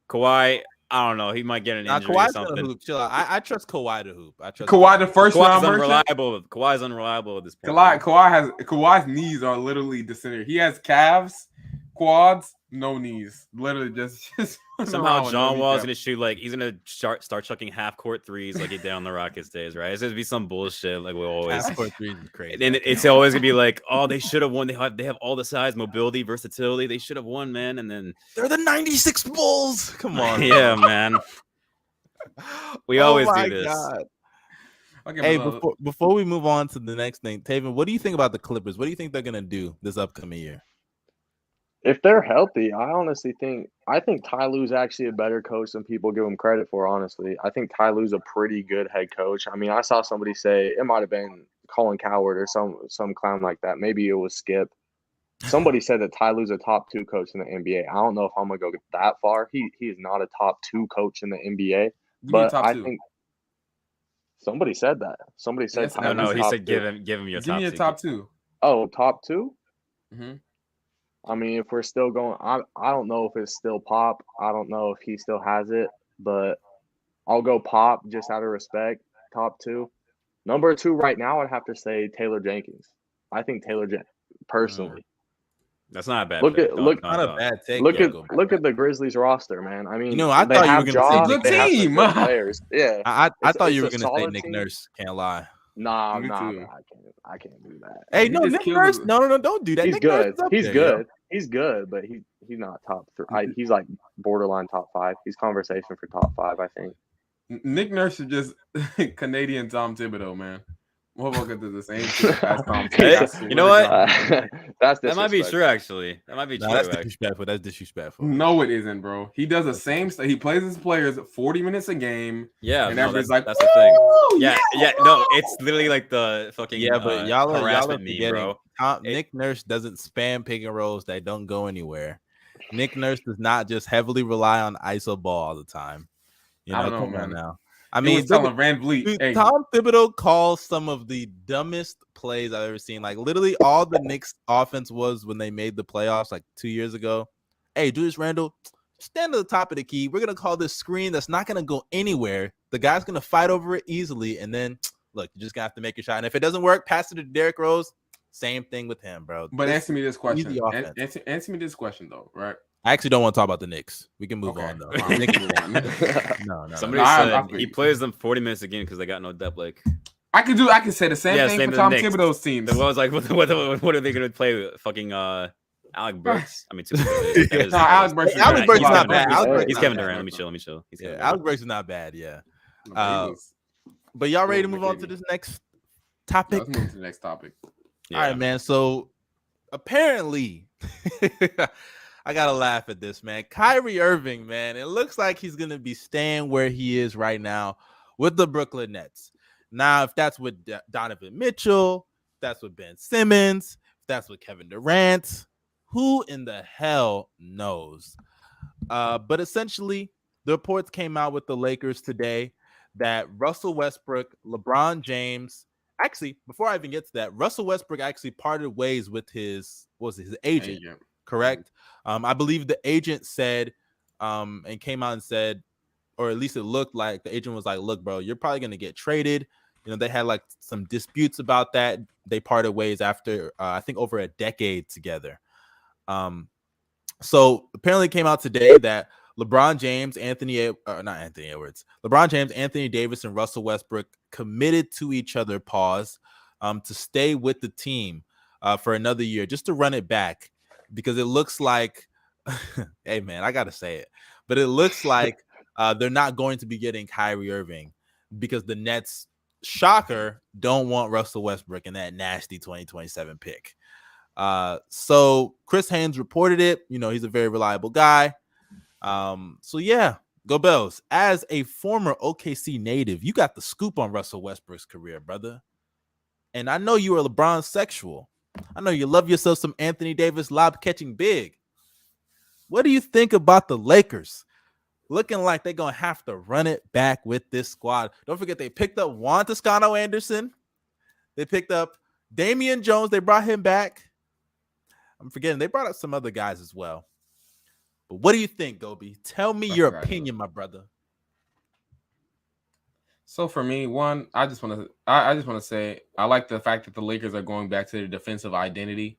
Kawhi, I don't know. He might get an injury or something. Hoop. Chill out. I trust Kawhi to hoop. I trust Kawhi the first round. Kawhi's unreliable at this point. Kawhi's knees are literally disintegrated. He has calves, quads, no knees. Literally just somehow John Wall's gonna shoot he's gonna start chucking half court threes like he did on the Rockets days, right? It's gonna be some bullshit like we always. Half court threes is crazy. And it's always gonna be like, oh, they should have won. They have all the size, mobility, versatility. They should have won, man. And then they're the '96 Bulls. Come on, yeah, man. We always do this. God. Okay, hey, before we move on to the next thing, Taven, what do you think about the Clippers? What do you think they're gonna do this upcoming year? If they're healthy, I think Tye Lue is actually a better coach than people give him credit for, honestly. I think Tye Lue's a pretty good head coach. I mean, I saw somebody say it might have been Colin Cowherd or some clown like that. Maybe it was Skip. Somebody said that Tye Lue's a top 2 coach in the NBA. I don't know if I'm going to go that far. He is not a top 2 coach in the NBA. But I think somebody said that. Somebody said Tye Lue's he said give him your top 2. Give me your top 2. Oh, top 2? Mm-hmm. I mean, if we're still going, I don't know if it's still Pop. I don't know if he still has it, but I'll go Pop just out of respect. Top 2. Number 2 right now, I'd have to say Taylor Jenkins. I think Taylor Jenkins, personally. That's not a bad not a bad take. Look at the Grizzlies roster, man. I mean, I thought you were going to say Nick team. Players. Yeah, I thought you were going to say Nick Nurse. Can't lie. Nah, I can't do that. Hey, no, Nick Nurse. No, don't do that. He's Nick good. He's good. He's good, but he's not top 3. He's like borderline top 5. He's conversation for top 5, I think. Nick Nurse is just Canadian Tom Thibodeau, man. Motherfucker did the same thing as Tom Thibodeau. Hey, you know what? That might be true, actually. That might be true. That's disrespectful. That's disrespectful. No, it isn't, bro. He does the same stuff. He plays his players 40 minutes a game. Yeah, and everybody's that's the thing. Yeah. No, it's literally like the fucking but y'all are me, bro. Nick Nurse doesn't spam pick and rolls that don't go anywhere. Nick Nurse does not just heavily rely on ISO ball all the time. I don't know, man. Now. I mean, Van Vliet. Dude, Tom Thibodeau calls some of the dumbest plays I've ever seen. Like literally, all the Knicks offense was when they made the playoffs, like 2 years ago. Hey, Julius Randle, stand to the top of the key. We're gonna call this screen that's not gonna go anywhere. The guy's gonna fight over it easily, and then look, you just got to make your shot. And if it doesn't work, pass it to Derrick Rose. Same thing with him, bro. But answer me this question. Answer me this question, though, right? I actually don't want to talk about the Knicks. We can move on, though. No. Somebody said he plays them 40 minutes a game because they got no depth. Like I can say the same thing for Tom Thibodeau's teams. What was like, what are they going to play with? Fucking Alec Burks. I mean, Alec Burks. Alec Burks is not bad. He's Kevin Durant. Let me chill. Alec Burks is not bad. Yeah. But y'all ready to move on to this next topic? Let's move to the next topic. All right, man. So apparently, I gotta laugh at this, man. Kyrie Irving, man. It looks like he's gonna be staying where he is right now with the Brooklyn Nets. Now, if that's with Donovan Mitchell, if that's with Ben Simmons, if that's with Kevin Durant, who in the hell knows? But essentially, the reports came out with the Lakers today that Russell Westbrook, LeBron James, actually, before I even get to that, Russell Westbrook actually parted ways with his agent. Correct? I believe the agent said, and came out and said, or at least it looked like the agent was like, look, bro, you're probably going to get traded. You know, they had like some disputes about that. They parted ways after, I think, over a decade together. So apparently it came out today that LeBron James, LeBron James, Anthony Davis, and Russell Westbrook committed to each other, to stay with the team for another year, just to run it back. Because it looks like, hey, man, I got to say it, but it looks like they're not going to be getting Kyrie Irving because the Nets, shocker, don't want Russell Westbrook in that nasty 2027 pick. So Chris Haynes reported it. You know, he's a very reliable guy. So, yeah, go Bells. As a former OKC native, you got the scoop on Russell Westbrook's career, brother. And I know you are LeBron sexual. I know you love yourself some Anthony Davis lob catching big. What do you think about the Lakers? Looking like they're going to have to run it back with this squad. Don't forget, they picked up Juan Toscano Anderson. They picked up Damian Jones. They brought him back. I'm forgetting. They brought up some other guys as well. But what do you think, Gobi? Tell me your opinion, my brother. So for me, one, I just want to say I like the fact that the Lakers are going back to their defensive identity.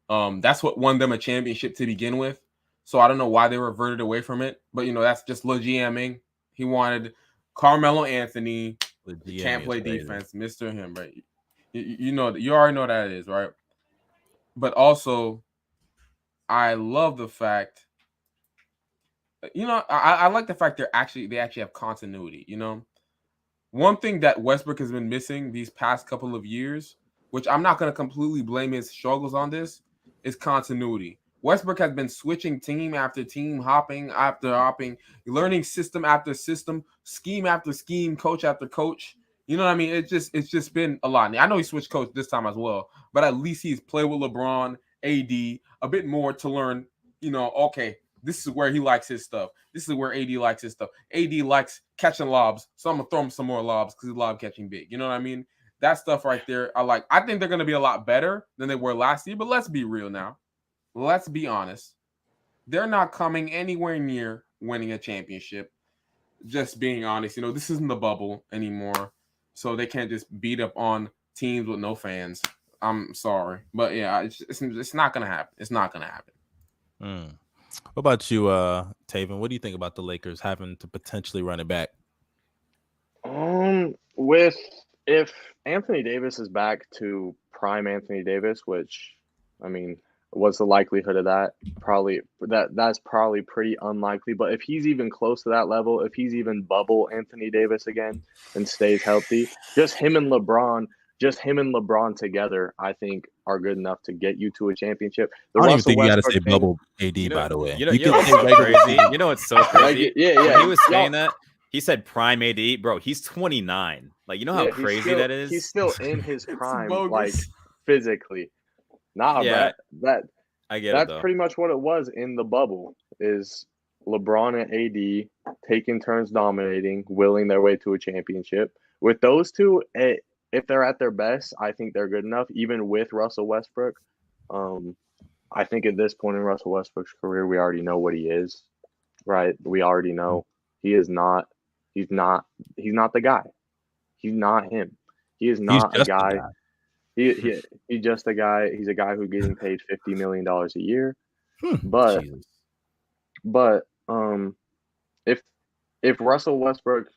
That's what won them a championship to begin with. So I don't know why they reverted away from it, but that's just GMing. He wanted Carmelo Anthony, can't play defense, Mr. Him, right? You already know that it is, right? But also, I love the fact, I like the fact they actually have continuity. One thing that Westbrook has been missing these past couple of years, which I'm not going to completely blame his struggles on this, is continuity. Westbrook has been switching team after team, hopping after hopping, learning system after system, scheme after scheme, coach after coach. You know what I mean? It's just been a lot. I know he switched coach this time as well, but at least he's played with LeBron, AD, a bit more to learn, okay, this is where he likes his stuff. This is where AD likes his stuff. AD likes catching lobs, so I'm going to throw him some more lobs because he's lob catching big. You know what I mean? That stuff right there, I like. I think they're going to be a lot better than they were last year, but let's be real now. Let's be honest. They're not coming anywhere near winning a championship. Just being honest, this isn't the bubble anymore, so they can't just beat up on teams with no fans. I'm sorry, but yeah, it's not going to happen. It's not going to happen. What about you, Taven? What do you think about the Lakers having to potentially run it back? If Anthony Davis is back to prime Anthony Davis, which, I mean, what's the likelihood of that? That's probably pretty unlikely. But if he's even close to that level, if he's even bubble Anthony Davis again and stays healthy, just him and LeBron together, I think, are good enough to get you to a championship. I don't even think you got to say bubble AD, by the way. You know what's so crazy? You know what's so crazy? Yeah. When he was saying that, he said prime AD. Bro, he's 29. Like, you know how crazy that is? He's still in his prime, like, physically. I get that's pretty much what it was in the bubble, is LeBron and AD taking turns dominating, willing their way to a championship. With those two, if they're at their best, I think they're good enough, even with Russell Westbrook. I think at this point in Russell Westbrook's career, we already know what he is, right? We already know he's not the guy. He's not him. He is not a guy. He's just a guy. He's a guy who's getting paid $50 million a year. But if Russell Westbrook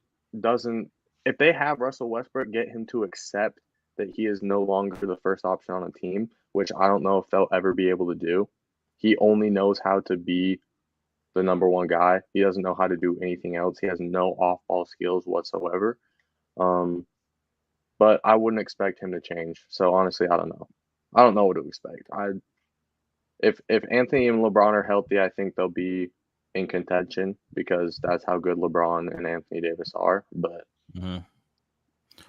doesn't, if they have Russell Westbrook get him to accept that he is no longer the first option on a team, which I don't know if they'll ever be able to do. He only knows how to be the number one guy. He doesn't know how to do anything else. He has no off-ball skills whatsoever. But I wouldn't expect him to change. So honestly, I don't know. I don't know what to expect. If Anthony and LeBron are healthy, I think they'll be in contention because that's how good LeBron and Anthony Davis are. But how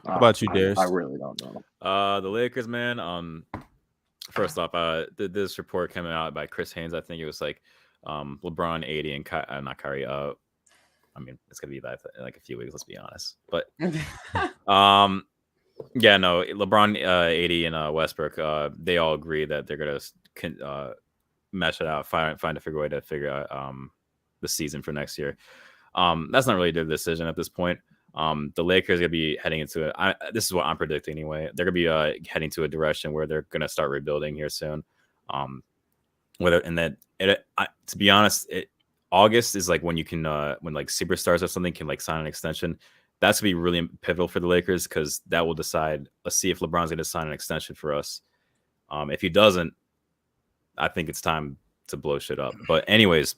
about you, Darius? I really don't know. The Lakers, man. First off, this report came out by Chris Haynes. I think it was like LeBron 80 and not Kyrie. I mean, it's gonna be that in like a few weeks. Let's be honest. But yeah, no, LeBron 80 and Westbrook. They all agree that they're gonna mesh it out, find a way to figure out the season for next year. That's not really their decision at this point. The Lakers are gonna be heading into it. This is what I'm predicting anyway. They're gonna be heading to a direction where they're gonna start rebuilding here soon. To be honest, August is like when you can when like superstars or something can like sign an extension. That's gonna be really pivotal for the Lakers because that will decide. Let's see if LeBron's gonna sign an extension for us. If he doesn't, I think it's time to blow shit up. But anyways,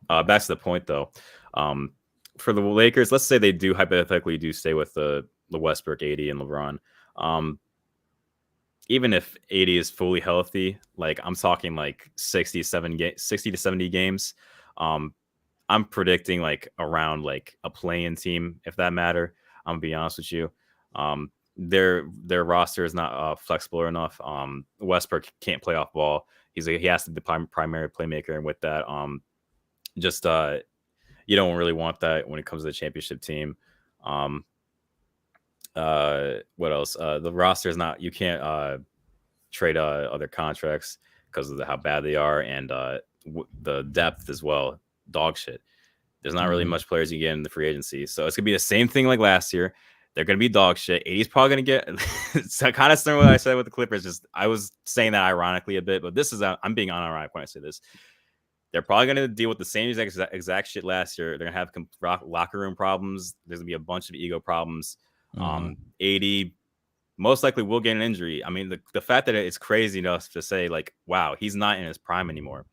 back to the point though. For the Lakers, let's say they do hypothetically stay with the Westbrook, 80, and LeBron. Even if 80 is fully healthy, like I'm talking like 60 to 70 games, I'm predicting like around like a play-in team, if that matter. I'm gonna be honest with you. Their roster is not flexible enough. Westbrook can't play off ball. He has to be the primary playmaker, and with that, you don't really want that when it comes to the championship team. What else? The roster is not. You can't trade other contracts because of how bad they are, and the depth as well. Dog shit. There's not really much players you get in the free agency, so it's gonna be the same thing like last year. They're gonna be dog shit. 80's probably gonna get. It's kind of similar to what I said with the Clippers. Just I was saying that ironically a bit, but this is I'm being unironic when I say this. They're probably going to deal with the same exact shit last year. They're going to have locker room problems. There's going to be a bunch of ego problems. 80 most likely will get an injury. I mean, the fact that it's crazy enough to say, like, wow, he's not in his prime anymore.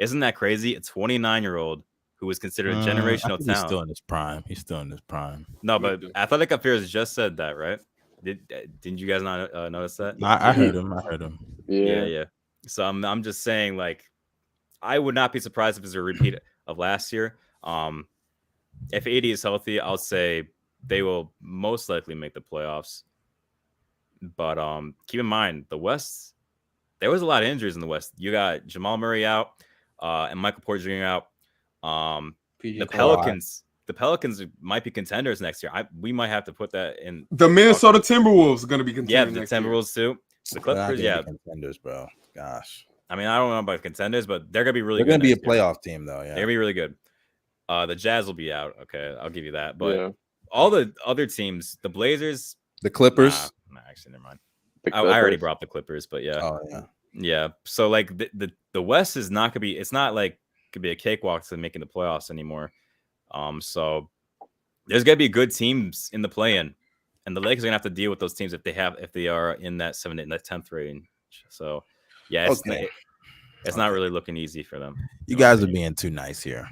Isn't that crazy? A 29-year-old who was considered a generational talent. He's still in his prime. He's still in his prime. No, but Athletic Affairs just said that, right? Didn't you guys not notice that? I heard him. Yeah. So I'm just saying, like, I would not be surprised if it's a repeat of last year. If 80 is healthy, I'll say they will most likely make the playoffs. But keep in mind, the West, there was a lot of injuries in the West. You got Jamal Murray out and Michael Porter Jr. out. The Pelicans might be contenders next year. We might have to put that in. The Minnesota Timberwolves are going to be contenders. Yeah, the Timberwolves too. The Clippers, contenders, bro. Gosh. I mean, I don't know about contenders, but they're gonna be really. They're gonna be a playoff team, though. Yeah, they're gonna be really good. The Jazz will be out. Okay, I'll give you that. But all the other teams, the Blazers, the Clippers. Nah, actually, never mind. I already brought up the Clippers, but yeah. Oh yeah. So like the West is not gonna be. It's not like could be a cakewalk to making the playoffs anymore. So there's gonna be good teams in the play-in, and the Lakers are gonna have to deal with those teams if they are in that 7th and 10th range. So. Yeah, it's not really looking easy for them. You guys are being too nice here.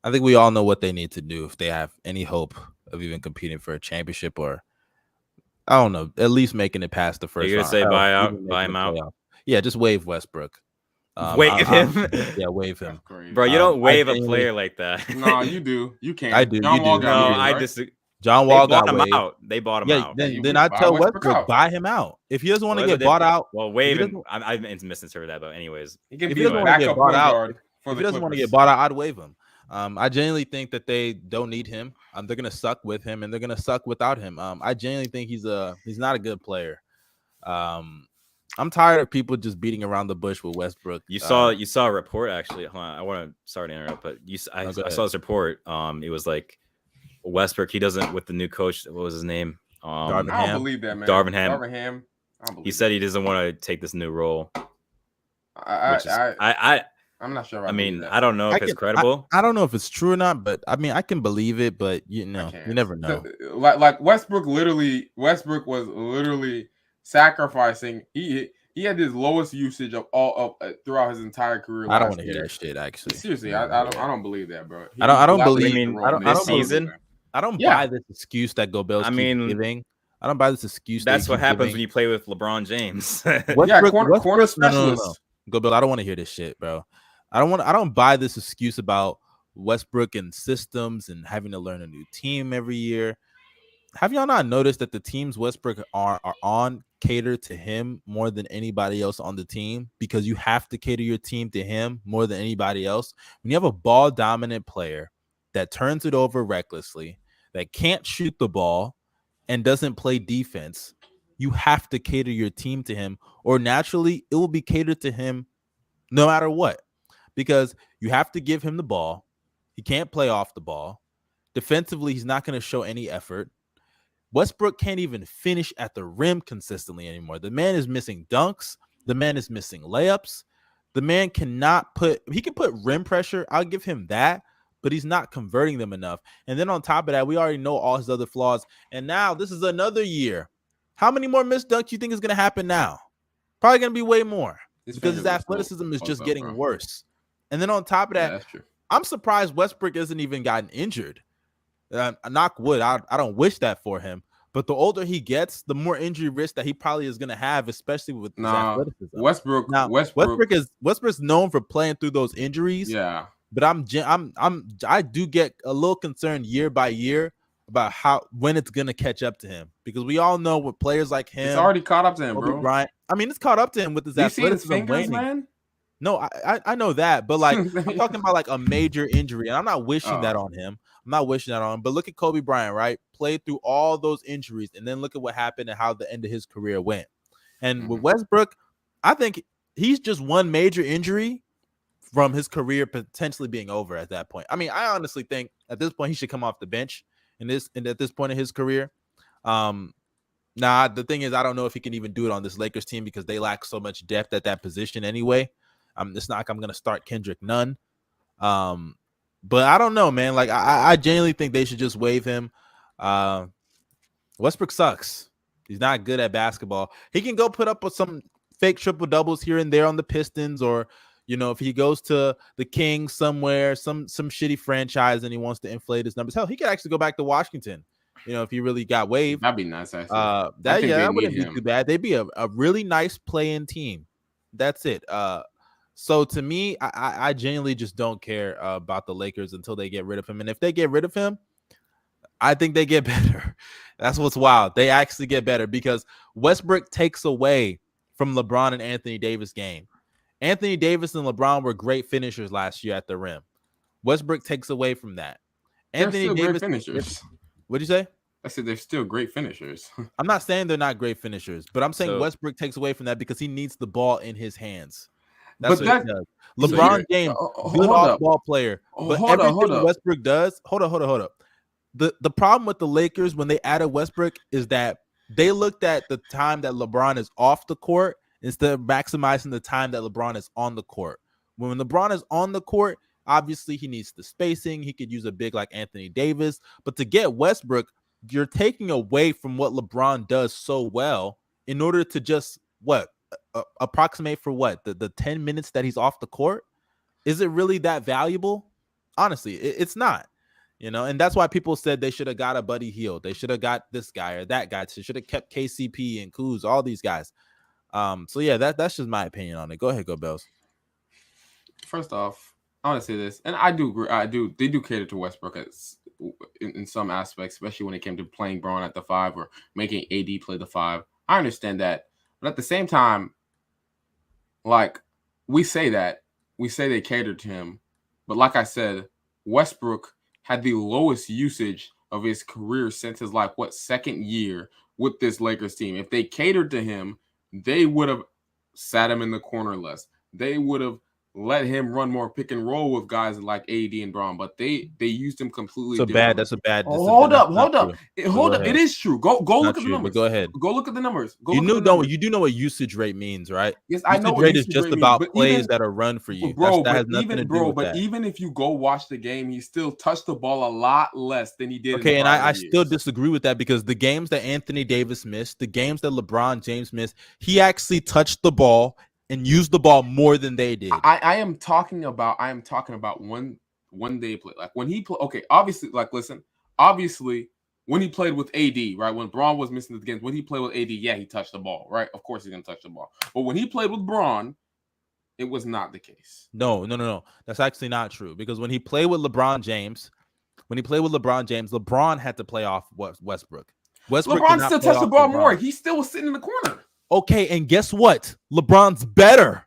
I think we all know what they need to do if they have any hope of even competing for a championship or, I don't know, at least making it past the first round. You're going to say buy him out? Yeah, just waive Westbrook. Waive him? Yeah, waive him. Bro, you don't waive a player like that. No, you do. You can't. I do. I disagree. John Wall got him out. They bought him out. Then I tell Westbrook, buy him out. If he doesn't want to get bought out, waive him. I misinterpreted that, but anyways, if he doesn't want to get bought out, I'd waive him. I genuinely think that they don't need him. They're gonna suck with him, and they're gonna suck without him. I genuinely think he's not a good player. I'm tired of people just beating around the bush with Westbrook. You saw a report actually. Hold on, sorry to interrupt, but I saw this report. It was like Westbrook, he doesn't with the new coach. What was his name? I don't believe that, man. Darvin Ham. He said he doesn't want to take this new role. I'm not sure. I mean, I don't know if it's credible. I don't know if it's true or not, but I mean, I can believe it, but you never know. Like Westbrook was literally sacrificing. He had his lowest usage of all throughout his entire career. I don't want to hear that shit. Actually, seriously, I don't believe that, bro. I don't believe. I don't buy this excuse that Gobels keeps giving. I don't buy this excuse. That's what happens when you play with LeBron James. Corner specialist. Gobel, I don't want to hear this shit, bro. I don't buy this excuse about Westbrook and systems and having to learn a new team every year. Have y'all not noticed that the teams Westbrook are on cater to him more than anybody else on the team? Because you have to cater your team to him more than anybody else. When you have a ball dominant player that turns it over recklessly, that can't shoot the ball and doesn't play defense, you have to cater your team to him, or naturally it will be catered to him no matter what. Because you have to give him the ball. He can't play off the ball. Defensively, he's not going to show any effort. Westbrook can't even finish at the rim consistently anymore. The man is missing dunks. The man is missing layups. The man he can put rim pressure. I'll give him that, but he's not converting them enough. And then on top of that, we already know all his other flaws. And now this is another year. How many more missed dunks do you think is going to happen now? Probably going to be way more because his athleticism is just getting worse. And then on top of that, I'm surprised Westbrook hasn't even gotten injured. Knock wood. I don't wish that for him. But the older he gets, the more injury risk that he probably is going to have, especially with his athleticism. Westbrook's known for playing through those injuries. Yeah. But I do get a little concerned year by year about when it's going to catch up to him, because we all know with players like him, it's already caught up to him, bro. Bryant. I mean, it's caught up to him with his athleticism waning. Man? No, I know that, but like I'm talking about like a major injury, and I'm not wishing that on him. I'm not wishing that on him. But look at Kobe Bryant, right? Played through all those injuries, and then look at what happened and how the end of his career went. And with Westbrook, I think he's just one major injury from his career potentially being over at that point. I mean, I honestly think at this point he should come off the bench and at this point in his career. The thing is, I don't know if he can even do it on this Lakers team because they lack so much depth at that position anyway. It's not like I'm gonna start Kendrick Nunn. But I don't know, man. Like I genuinely think they should just waive him. Westbrook sucks. He's not good at basketball. He can go put up with some fake triple doubles here and there on the Pistons, or if he goes to the Kings somewhere, some shitty franchise, and he wants to inflate his numbers. Hell, he could actually go back to Washington. If he really got waived. That'd be nice, actually. That wouldn't be too bad. They'd be a really nice play-in team. That's it. So to me, I genuinely just don't care about the Lakers until they get rid of him. And if they get rid of him, I think they get better. That's what's wild. They actually get better because Westbrook takes away from LeBron and Anthony Davis' game. Anthony Davis and LeBron were great finishers last year at the rim. Westbrook takes away from that. Anthony Davis, great finishers. What'd you say? I said they're still great finishers. I'm not saying they're not great finishers, but I'm saying Westbrook takes away from that because he needs the ball in his hands. That's what he does. LeBron James, good off-ball player, but everything Westbrook does. Hold up. The problem with the Lakers when they added Westbrook is that they looked at the time that LeBron is off the court instead of maximizing the time that LeBron is on the court. When LeBron is on the court, obviously he needs the spacing. He could use a big like Anthony Davis, but to get Westbrook, you're taking away from what LeBron does so well in order to just approximate for the 10 minutes that he's off the court. Is it really that valuable? Honestly, it's not, and that's why people said they should have got a Buddy Hield. They should have got this guy or that guy. They should have kept KCP and Kuz, all these guys. So yeah, that's just my opinion on it. Go ahead, go Bells. First off, I want to say this, and I do agree. They do cater to Westbrook in some aspects, especially when it came to playing Braun at the 5 or making AD play the 5. I understand that, but at the same time, like we say they catered to him, but like I said, Westbrook had the lowest usage of his career since his second year with this Lakers team. If they catered to him, they would have sat him in the corner less. They would have let him run more pick and roll with guys like AD and Braun, but they used him completely differently. That's a bad. Oh, hold up. It is true. Go look at the numbers. Go ahead. Go look at the numbers. You do know what usage rate means, right? Yes, I know. Usage rate is just about plays that are run for you, bro. That has nothing to do with that. Even if you go watch the game, he still touched the ball a lot less than he did. Okay, and I still disagree with that because the games that Anthony Davis missed, the games that LeBron James missed, he actually touched the ball and used the ball more than they did. I am talking about one day play. Like when he play, okay, obviously, when he played with AD, right? When Braun was missing the games, when he played with AD, yeah, he touched the ball, right? Of course he's gonna touch the ball. But when he played with Braun, it was not the case. No. That's actually not true. Because when he played with LeBron James, LeBron had to play off Westbrook. LeBron still touched the ball more. He still was sitting in the corner. Okay, and guess what? LeBron's better.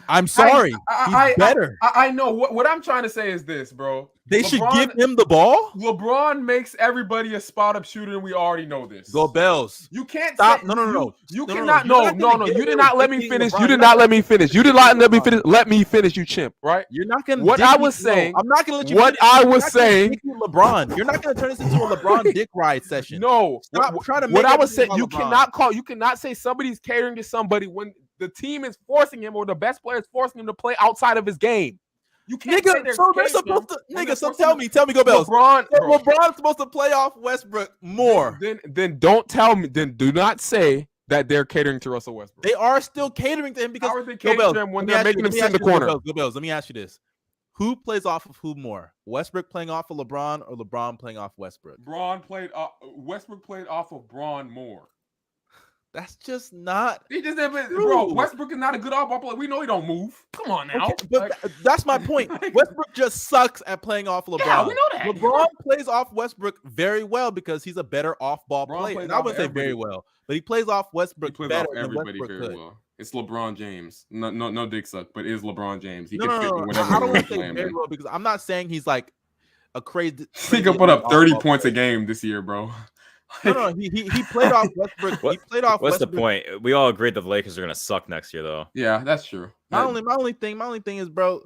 I'm sorry. He's better. I know. What I'm trying to say is this, bro. They should give him the ball. LeBron makes everybody a spot-up shooter, and we already know this. Go Bells. You can't stop. Say, no. You cannot. No. You did not let me finish. You did not let me finish. You did not let me finish. Let me finish, you chimp. Right? You're not gonna. What I was saying. I'm not gonna let you. What I was saying. LeBron. You're not gonna turn this into a LeBron dick ride session. No. Stop trying to. What I was saying. You cannot say somebody's catering to somebody when the team is forcing him or the best player is forcing him to play outside of his game. You can't say they're supposed to. So tell me, go Bells. LeBron's supposed to play off Westbrook more. Then don't tell me. Then do not say that they're catering to Russell Westbrook. They are still catering to him because how are they catering to him when they're making him sit in the corner? Go Bells. Let me ask you this: who plays off of who more? Westbrook playing off of LeBron or LeBron playing off Westbrook? Westbrook played off of Braun more. That's just not. He just bro. Westbrook is not a good off-ball player. We know he don't move. Come on now. Okay, but that's my point. Westbrook just sucks at playing off LeBron. Yeah, we know that. LeBron plays off Westbrook very well because he's a better off-ball player. And I wouldn't say very well, but he plays off Westbrook better than Westbrook could. Well. It's LeBron James. No dick suck, but it is LeBron James. He can fit whatever. I don't want to say very well because I'm not saying he's like a crazy. He could put up 30 points a game this year, bro. No, he played off Westbrook. What's the point? We all agreed that the Lakers are gonna suck next year, though. Yeah, that's true. My only thing is, bro,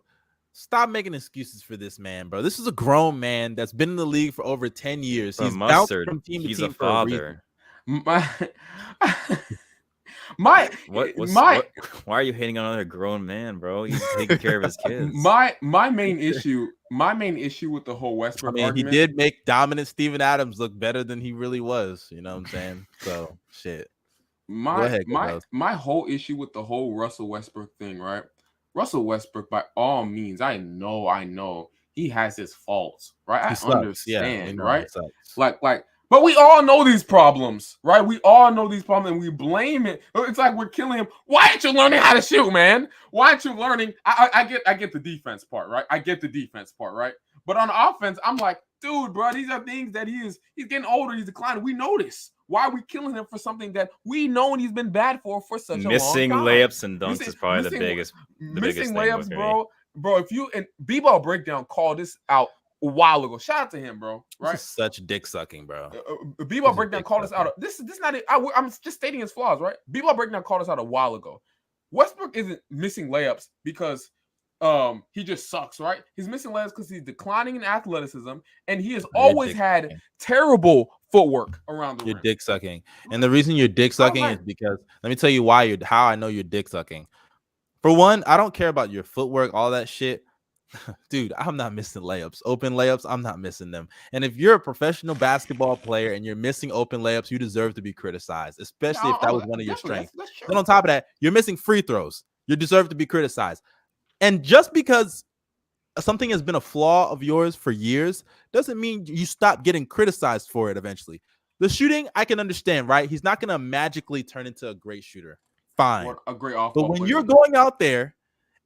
stop making excuses for this man, bro. This is a grown man that's been in the league for over 10 years. He's bounced from team to team a father. Why are you hating on another grown man, bro? He's taking care of his kids. My main issue with the whole Westbrook argument, he did make dominant Steven Adams look better than he really was. You know what I'm saying? So shit. My whole issue with the whole Russell Westbrook thing, right? Russell Westbrook, by all means, I know he has his faults, right? I understand, right? Like. But we all know these problems, right? We all know these problems, and we blame it. It's like we're killing him. Why aren't you learning how to shoot, man? Why aren't you learning? I get the defense part, right? Right? But on offense, I'm like, dude, bro, these are things that he's getting older. He's declining. We know this. Why are we killing him for something that we know and he's been bad for such a long time? Missing layups and dunks is probably the biggest layups, thing bro. If you and B-Ball Breakdown called this out a while ago. Shout out to him, bro. Right? This is such dick sucking, bro. B-Ball Breakdown called us out. This not it. I'm just stating his flaws, right? B-Ball Breakdown called us out a while ago. Westbrook isn't missing layups because he just sucks, right? He's missing layups because he's declining in athleticism, and he has always had terrible footwork around the rim. You're dick sucking, and the reason you're dick sucking is because let me tell you how I know you're dick sucking. For one, I don't care about your footwork, all that shit. Dude, I'm not missing layups. Open layups, I'm not missing them. And if you're a professional basketball player and you're missing open layups, you deserve to be criticized, especially if that was one of your strengths. Then on top of that, you're missing free throws. You deserve to be criticized. And just because something has been a flaw of yours for years doesn't mean you stop getting criticized for it eventually. The shooting, I can understand, right? He's not going to magically turn into a great shooter. Fine. Or a great off-ball But when player. you're going out there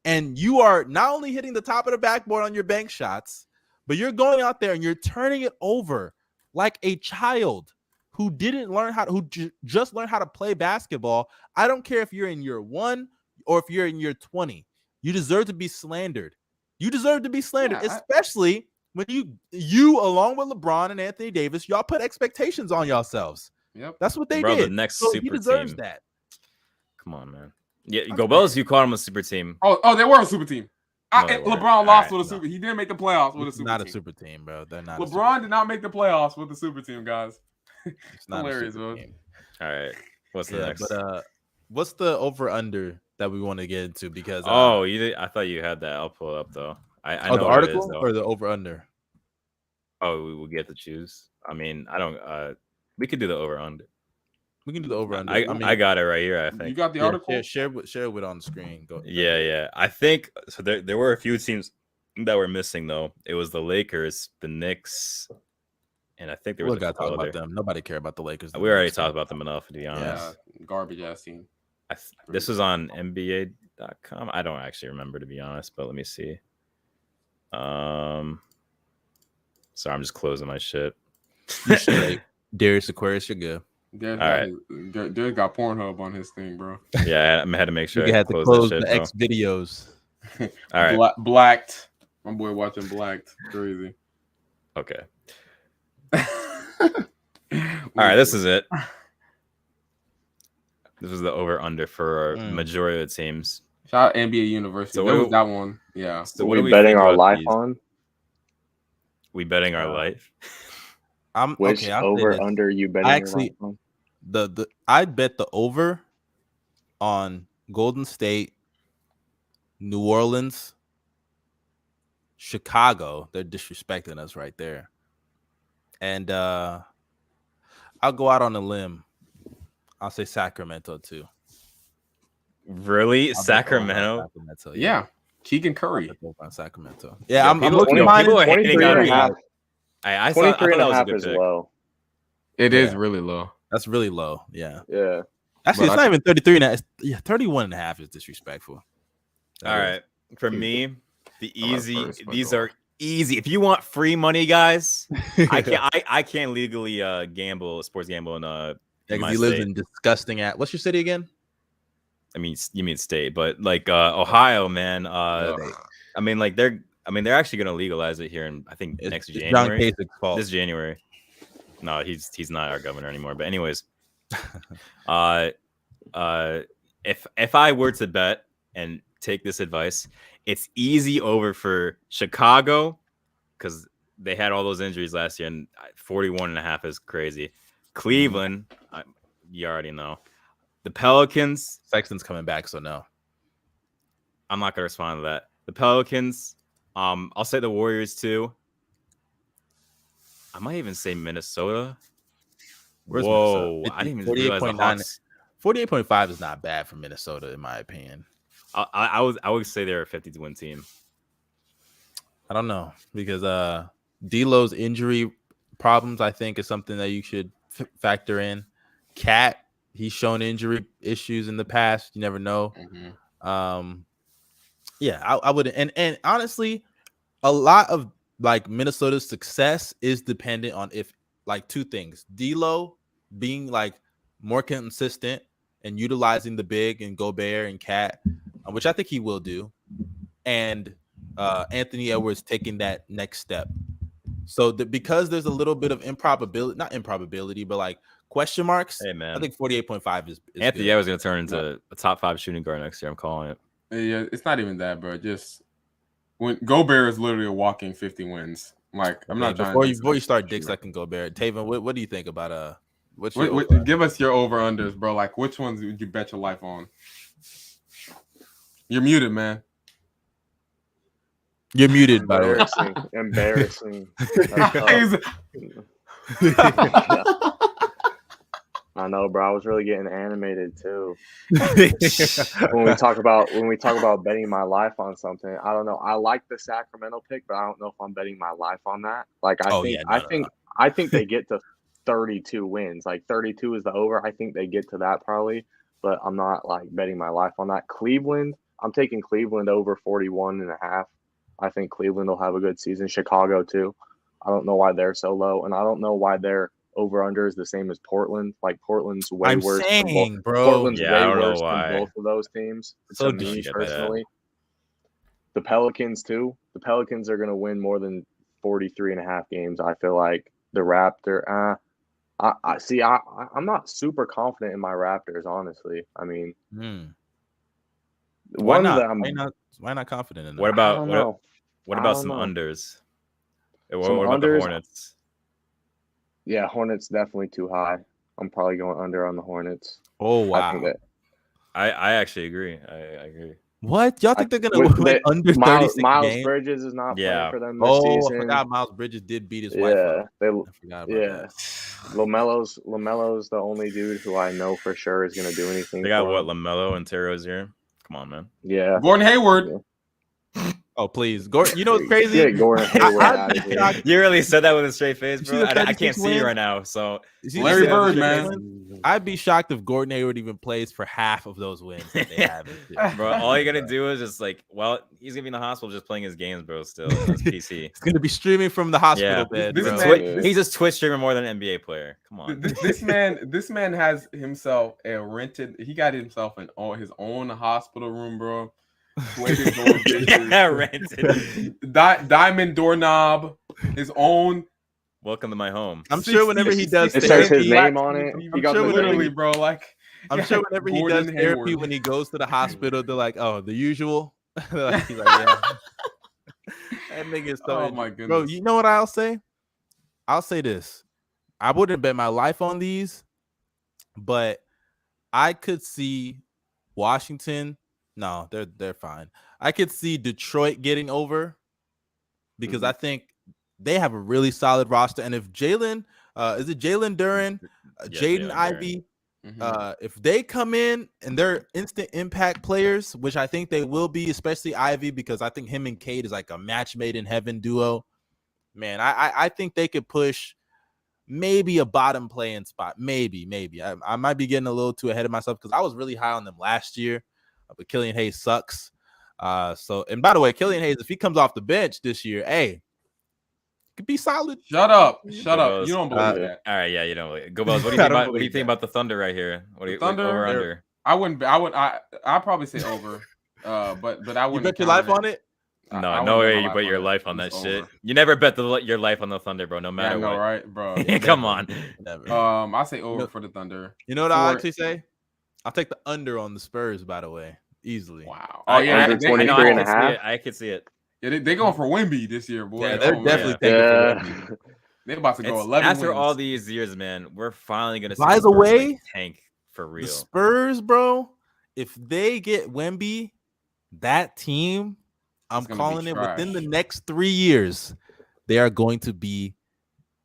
and you are not only hitting the top of the backboard on your bank shots, but you're going out there and you're turning it over like a child who didn't learn just learned how to play basketball. I don't care if you're in year 1 or if you're in year 20. You deserve to be slandered. You deserve to be slandered, especially when you along with LeBron and Anthony Davis, y'all put expectations on yourselves. Yep. That's what they did. The next so super he deserves team. that. Come on, man. Yeah, Gobel's, you called him a super team. Oh, they were a super team. No, LeBron lost with a super. He didn't make the playoffs with a super team. Not a super team, bro. They're not. LeBron did not make the playoffs with the super team, guys. It's not hilarious, bro. All right, what's the next? But what's the over under that we want to get into? Because you did. I thought you had that. I'll pull it up though. I know the article or the over under. Oh, we will get to choose. I mean, I don't. We could do the over under. We can do the over under. I got it right here. I think you got the article. Share it with on the screen. Go. Yeah. I think so. There were a few teams that were missing though. It was the Lakers, the Knicks, and I think there was. We got to talk about them. Nobody care about the Lakers. We already talked about them enough, to be honest. Yeah, garbage ass team. This was on NBA.com. I don't actually remember, to be honest, but let me see. Sorry, I'm just closing my shit. Darius Aquarius, you're good. Darius got Pornhub on his thing, bro. Yeah, I had to make sure you had to close the X videos. All right, Blacked. My boy watching Blacked. Crazy. Okay. All right, this is it. This was the over under for our majority of the teams. Shout out NBA University. So was that one. Yeah. So what are we betting our life on? We betting our life. Which over under you betting your life on? I'd bet the over on Golden State, New Orleans, Chicago. They're disrespecting us right there. And I'll go out on a limb. I'll say Sacramento too. Really? Sacramento? Yeah. Keegan Curry. On Sacramento. Yeah, I'm looking at people hating Curry. I thought that was a good pick. Low. It is really low. That's really low. Yeah. Yeah. Actually, it's not even 33 and a half. Yeah, 31 and a half is disrespectful. All right. For me, these are easy. If you want free money, guys, I can't legally sports gamble in because he lives in disgusting what's your city again? I mean, you mean state, but like Ohio, man. I mean, like they're actually gonna legalize it here in I think next January. John Kasich's fault. This January. No, he's not our governor anymore. But anyways, if I were to bet and take this advice, it's easy over for Chicago because they had all those injuries last year, and 41.5 is crazy. Cleveland, you already know. The Pelicans. Sexton's coming back, so no. I'm not gonna respond to that. The Pelicans. I'll say the Warriors too. I might even say Minnesota. Where's Whoa, Minnesota? I didn't even realize the Hawks. 48.5 is not bad for Minnesota, in my opinion. I would say they're a 50-win team. I don't know because D'Lo's injury problems, I think, is something that you should factor in. Cat, he's shown injury issues in the past. You never know. Mm-hmm. Yeah, I would, and honestly, a lot of like Minnesota's success is dependent on two things: D'Lo being like more consistent and utilizing the big and Gobert and Cat, which I think he will do, and Anthony Edwards taking that next step. So because there's a little bit of not improbability, but like question marks. Hey man, I think 48.5 is Anthony Edwards going to turn into a top 5 shooting guard next year. I'm calling it. Yeah, it's not even that, bro. Just when Gobert is literally a walking 50 wins. Like I'm not trying. Before you start dissecting Gobert, Taven, what do you think about give us your over unders, bro. Like which ones would you bet your life on? You're muted, man. You're muted, by the way. Embarrassing. I know, bro. I was really getting animated too. when we talk about betting my life on something, I don't know. I like the Sacramento pick, but I don't know if I'm betting my life on that. Like I think they get to 32 wins. Like 32 is the over. I think they get to that probably, but I'm not like betting my life on that. Cleveland, I'm taking Cleveland over 41.5. I think Cleveland will have a good season. Chicago too. I don't know why they're so low, and I don't know why their over/under is the same as Portland. Like Portland's way worse. Portland's way worse than both of those teams. So to me personally, the Pelicans too. The Pelicans are going to win more than 43.5 games. I feel like the Raptor. I'm not super confident in my Raptors, honestly. I mean, Why not? Why not confident in that? What about some know. unders? What Some about the unders? Hornets? Yeah, Hornets definitely too high. I'm probably going under on the Hornets. Oh wow! I think that. I actually agree. I agree. What y'all think they're gonna win under 36 Miles games? Bridges is not playing for them this I season. forgot Miles Bridges did beat his wife up. I forgot about that. LaMelo's the only dude who I know for sure is gonna do anything. They got what, LaMelo and Terry Rozier? Come on, man. Yeah. Gordon Hayward. Yeah. Oh please, Gordon! You know what's crazy? Get Gordon Hayward out of here. You really said that with a straight face, bro. I can't see you right now. So Larry Bird, man. I'd be shocked if Gordon Hayward even plays for half of those wins that they have. Bro, all you gotta do is just he's gonna be in the hospital just playing his games, bro. Still, on his PC. He's gonna be streaming from the hospital bed. He's just Twitch streamer more than an NBA player. Come on, this man has himself rented. He got himself his own hospital room, bro. Rented. Diamond doorknob, his own. Welcome to my home. I'm sure whenever he does, it says his name on it. I'm sure literally, bro. I'm sure whenever he does therapy, when he goes to the hospital, they're like, "Oh, the usual." He's like, "Yeah." That nigga is so. Oh my goodness, bro. You know what I'll say? I'll say this. I wouldn't bet my life on these, but I could see Washington. No, they're fine. I could see Detroit getting over because I think they have a really solid roster. And if Jalen, is it Jalen Duren, Jaden Ivey, if they come in and they're instant impact players, which I think they will be, especially Ivy, because I think him and Cade is like a match made in heaven duo. Man, I think they could push maybe a bottom playing spot. Maybe. I might be getting a little too ahead of myself because I was really high on them last year. But Killian Hayes sucks. And by the way, Killian Hayes, if he comes off the bench this year, hey, could be solid. Shut up. You don't believe that. All right, yeah, you don't believe it. Go Bells. What do you think about the Thunder right here? What do you Thunder over under? I'd probably say over. But I wouldn't. You bet your life on it? No way you bet your life on that shit. You never bet your life on the Thunder, bro. No matter what. Right, bro? Come on. Never. I say over for the Thunder. You know what I'll actually say? I'll take the under on the Spurs, by the way. Easily. Wow. Oh yeah, 23.5. I could see it. Yeah, they going for Wemby this year, boy. Yeah, they're definitely taking for Wemby. They're about to go 11 after wins. all these years, man. We're finally gonna see by the way tank for real. The Spurs, bro. If they get Wemby, that team, I'm calling it within the next 3 years, they are going to be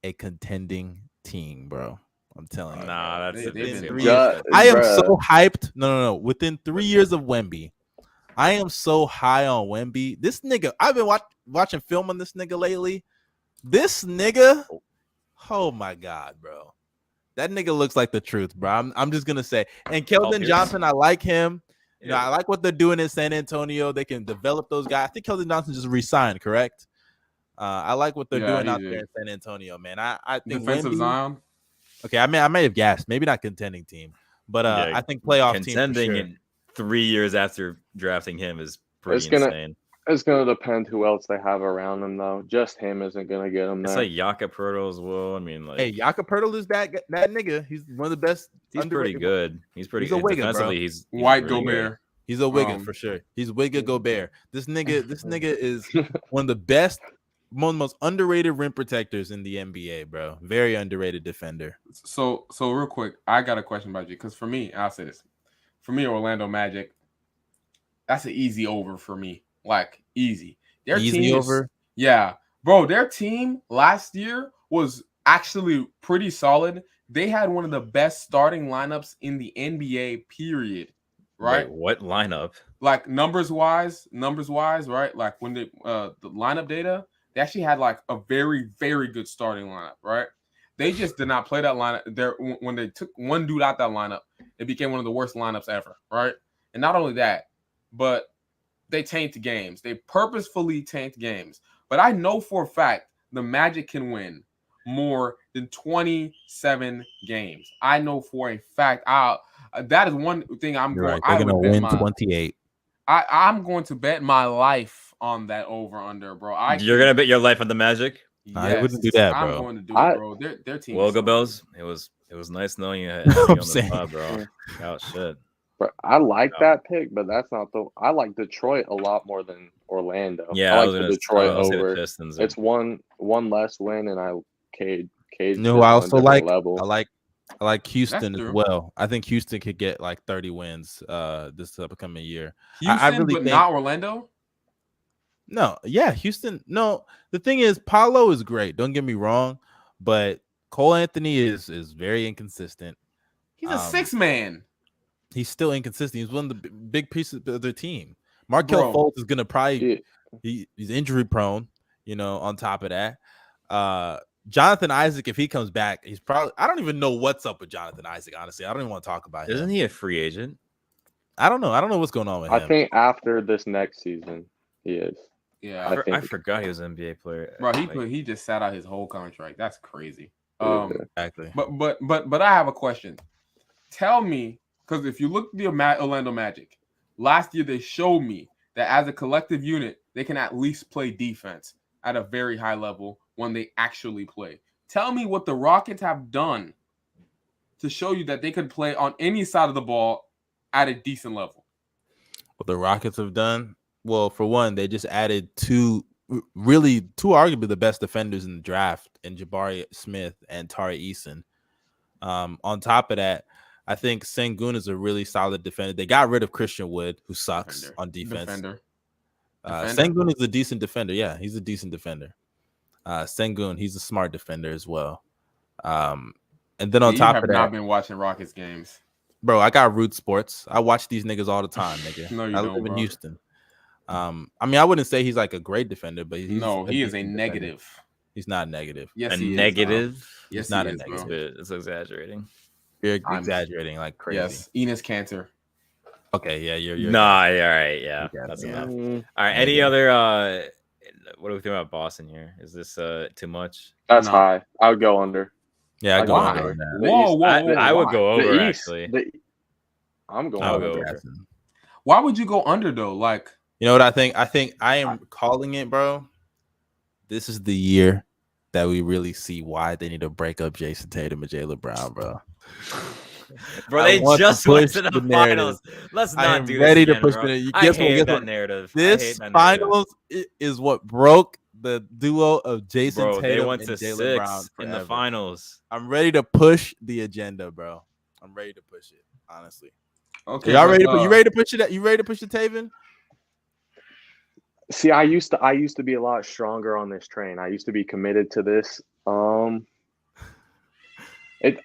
a contending team, bro. I'm telling you. Nah, that's I am so hyped. No. Within 3 years of Wemby, I am so high on Wemby. This nigga, I've been watching film on this nigga lately. This nigga, oh my god, bro, that nigga looks like the truth, bro. I'm just gonna say. And Keldon Johnson, I like him. You know, I like what they're doing in San Antonio. They can develop those guys. I think Keldon Johnson just re-signed, correct? I like what they're doing out there in San Antonio, man. I think defensive Zion. Okay, I may have gassed. Maybe not contending team, but I think playoff contending team in 3 years after drafting him is pretty insane. It's gonna depend who else they have around them, though. Just him isn't gonna get them there. It's like Jakob Poeltl as well. I mean, hey, Jakob Poeltl is that nigga. He's one of the best. He's pretty good. He's pretty good. Wigan, defensively, bro. he's White really Gobert. Good. He's a Wigan for sure. He's Wigan Gobert. This nigga is one of the best, most underrated rim protectors in the NBA, bro. Very underrated defender. So real quick, I got a question about you because for me, I'll say this: for me, Orlando Magic, that's an easy over for me. Like easy. Their easy team over. Yeah, bro. Their team last year was actually pretty solid. They had one of the best starting lineups in the NBA. Period. Right? Wait, what lineup? Like numbers wise, right? Like when the lineup data, they actually had like a very, very good starting lineup, right? They just did not play that lineup. There when they took one dude out that lineup, it became one of the worst lineups ever, right? And not only that, but they tanked games. They purposefully tanked games. But I know for a fact the Magic can win more than 27 games. I know for a fact. That is one thing I'm going. They're gonna win 28. I'm going to bet my life on that over under, bro. You're gonna bet your life on the Magic? Yes, I wouldn't do that, bro. I'm going to do it, bro. Their team. Well, Go Bells. It was nice knowing you had me on the pod, bro. Oh shit. But I like that pick, but that's not the. I like Detroit a lot more than Orlando. Yeah, I like the Detroit over. The Pistons it's one less win, and Cade. You know who I also like? Level. I like Houston as well. I think Houston could get like 30 wins this upcoming year. Houston, I really but think, not Orlando. No, yeah, Houston. No, the thing is, Paolo is great. Don't get me wrong, but Cole Anthony is very inconsistent. He's a 6-man. He's still inconsistent. He's one of the big pieces of their team. Markelle Fultz is gonna probably he's injury prone. You know, on top of that, Jonathan Isaac, if he comes back, he's probably. I don't even know what's up with Jonathan Isaac. Honestly, I don't even want to talk about him. Isn't he a free agent? I don't know. I don't know what's going on with him. I think after this next season, he is. Yeah, I forgot he was an NBA player. Bro, he just sat out his whole contract. That's crazy. Exactly. But I have a question. Tell me. Because if you look at the Orlando Magic, last year they showed me that as a collective unit, they can at least play defense at a very high level when they actually play. Tell me what the Rockets have done to show you that they could play on any side of the ball at a decent level. What the Rockets have done? Well, for one, they just added two arguably the best defenders in the draft in Jabari Smith and Tari Eason. On top of that, I think Sengun is a really solid defender. They got rid of Christian Wood, who sucks on defense. Sengun is a decent defender. Yeah, he's a decent defender. Sengun, he's a smart defender as well. And then on top of that, not been watching Rockets games, bro. I got Root Sports. I watch these niggas all the time, nigga. No, I live in Houston. I mean, I wouldn't say he's like a great defender, but he is a negative. Defender. He's not negative. Yes, he negative. Is, yes, he's not he a is, negative. Bro. It's exaggerating. You're exaggerating like crazy. Yes, Enes Kanter. Okay, yeah, you're. Nah, all right, yeah, that's enough. All right, any other? What are we thinking about Boston here? Is this too much? That's high. I would go under. Yeah, I go under. Whoa, I would go over actually. I'm going over. Why would you go under though? Like, you know what I think? I think I am calling it, bro. This is the year that we really see why they need to break up Jason Tatum and Jaylen Brown, bro. Bro, they just went to the finals. Let's not do this ready again, to push bro. the I hate that narrative. This finals is what broke the duo of Jason Tatum they went and to Jaylen Brown in the finals. I'm ready to push the agenda, bro. I'm ready to push it, honestly. Okay, y'all ready? You ready to push it? You ready to push the Taven? See, I used to be a lot stronger on this train. I used to be committed to this.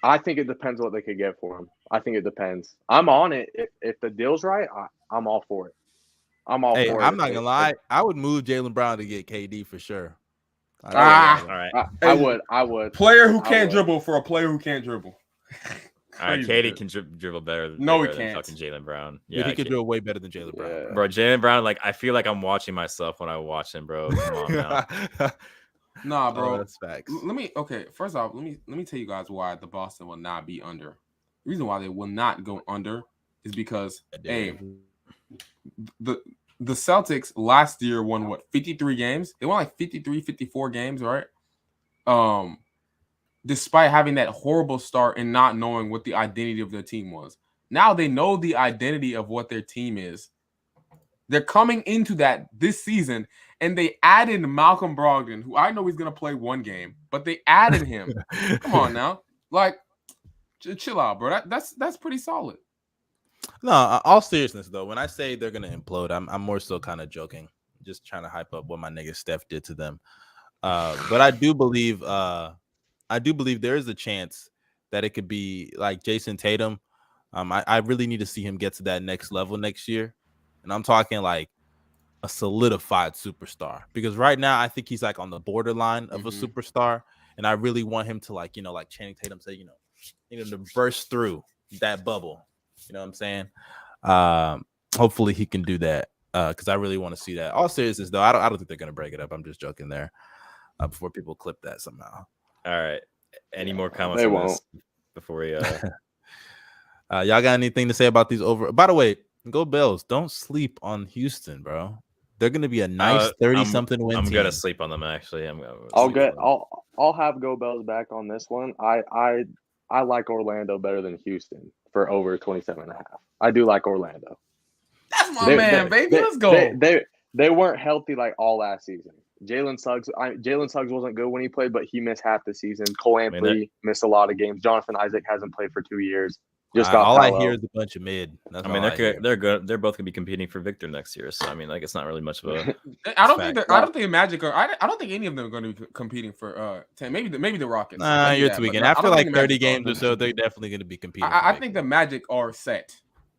I think it depends what they could get for him. I think it depends. I'm on it. If the deal's right, I'm all for it. I'm all for it. I'm not gonna lie. I would move Jaylen Brown to get KD for sure. All right. I would. Player who can't dribble for a player who can't dribble. All right, KD can dribble better. He than can't. Fucking Jaylen Brown. Yeah, he could dribble way better than Jaylen Brown. Yeah. Bro, Jaylen Brown, like I feel like I'm watching myself when I watch him, bro. Come on now. Nah, bro. That's facts. First off, let me tell you guys why the Boston will not be under. The reason why they will not go under is because the Celtics last year won 53 games? They won like 53, 54 games, right? Despite having that horrible start and not knowing what the identity of their team was. Now they know the identity of what their team is. They're coming into that this season, and they added Malcolm Brogdon, who I know he's going to play one game, but they added him. Come on now. Like, chill out, bro. That's pretty solid. No, all seriousness, though, when I say they're going to implode, I'm more so kind of joking. Just trying to hype up what my nigga Steph did to them. But I do believe there is a chance that it could be like Jason Tatum. I really need to see him get to that next level next year. And I'm talking like a solidified superstar, because right now I think he's like on the borderline of a superstar. And I really want him to like Channing Tatum say, to burst through that bubble. You know what I'm saying? Hopefully he can do that. Because I really want to see that. All seriousness though, I don't think they're gonna break it up. I'm just joking there. Before people clip that somehow. All right. Any more comments They on won't. this before we y'all got anything to say about these over? By the way, go Bills. Don't sleep on Houston, bro. They're gonna be a nice 30-something win. I'm gonna sleep on them actually. I'll have Go Bells back on this one. I like Orlando better than Houston for over 27.5. I do like Orlando. That's my man, baby. Let's go. They weren't healthy like all last season. Jalen Suggs wasn't good when he played, but he missed half the season. Cole Anthony missed a lot of games. Jonathan Isaac hasn't played for 2 years. Just got all I hear is a bunch of mid. I mean, they're good. They're both gonna be competing for Victor next year. So I mean, like, it's not really much of a. I don't think Magic. I don't think any of them are going to be competing for 10. Maybe the Rockets. You're tweaking. After like 30 games or so, they're definitely going to be competing. I think the Magic are set.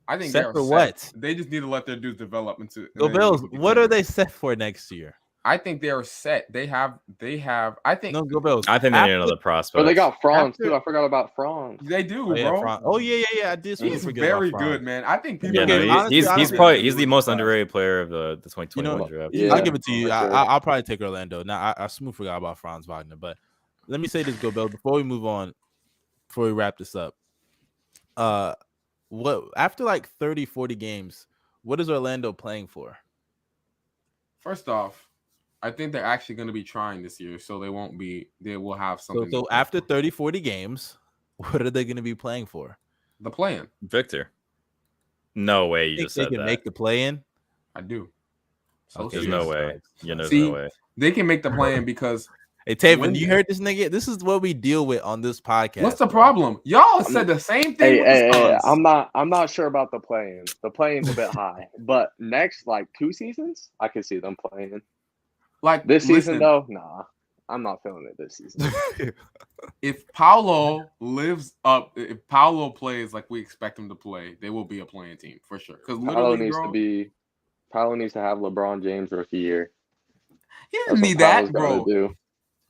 I think set for what? They just need to let their dudes develop into. Go Bills. What are they set for next year? I think they are set. They have. I think. No, go Bills. I think they need another prospect. But they got Franz too. I forgot about Franz. They do, bro. Oh yeah. I did. He's very good, man. I think people. He's the most underrated player of the 2021 draft. Yeah, I'll give it to you. I'll probably take Orlando. Now I smooth forgot about Franz Wagner, but let me say this, go Bills, before we move on, before we wrap this up. What after like 30, 40 games, what is Orlando playing for? First off, I think they're actually going to be trying this year, so they will have something. So after 30, 40 games, what are they going to be playing for? The play-in. Victor. No way you just said that. They can make the play-in? I do. There's no way. There's no way. They can make the play-in because... Hey, Taven, you heard this nigga? This is what we deal with on this podcast. What's the problem? Y'all said the same thing. Hey, I'm not sure about the play-in. The play-in's a bit high. But next, like 2 seasons, I can see them playing. Like this season, though, nah, I'm not feeling it this season. If Paolo plays like we expect him to play, they will be a playing team for sure. Because Paolo needs to have LeBron James rookie year. He doesn't need that, bro.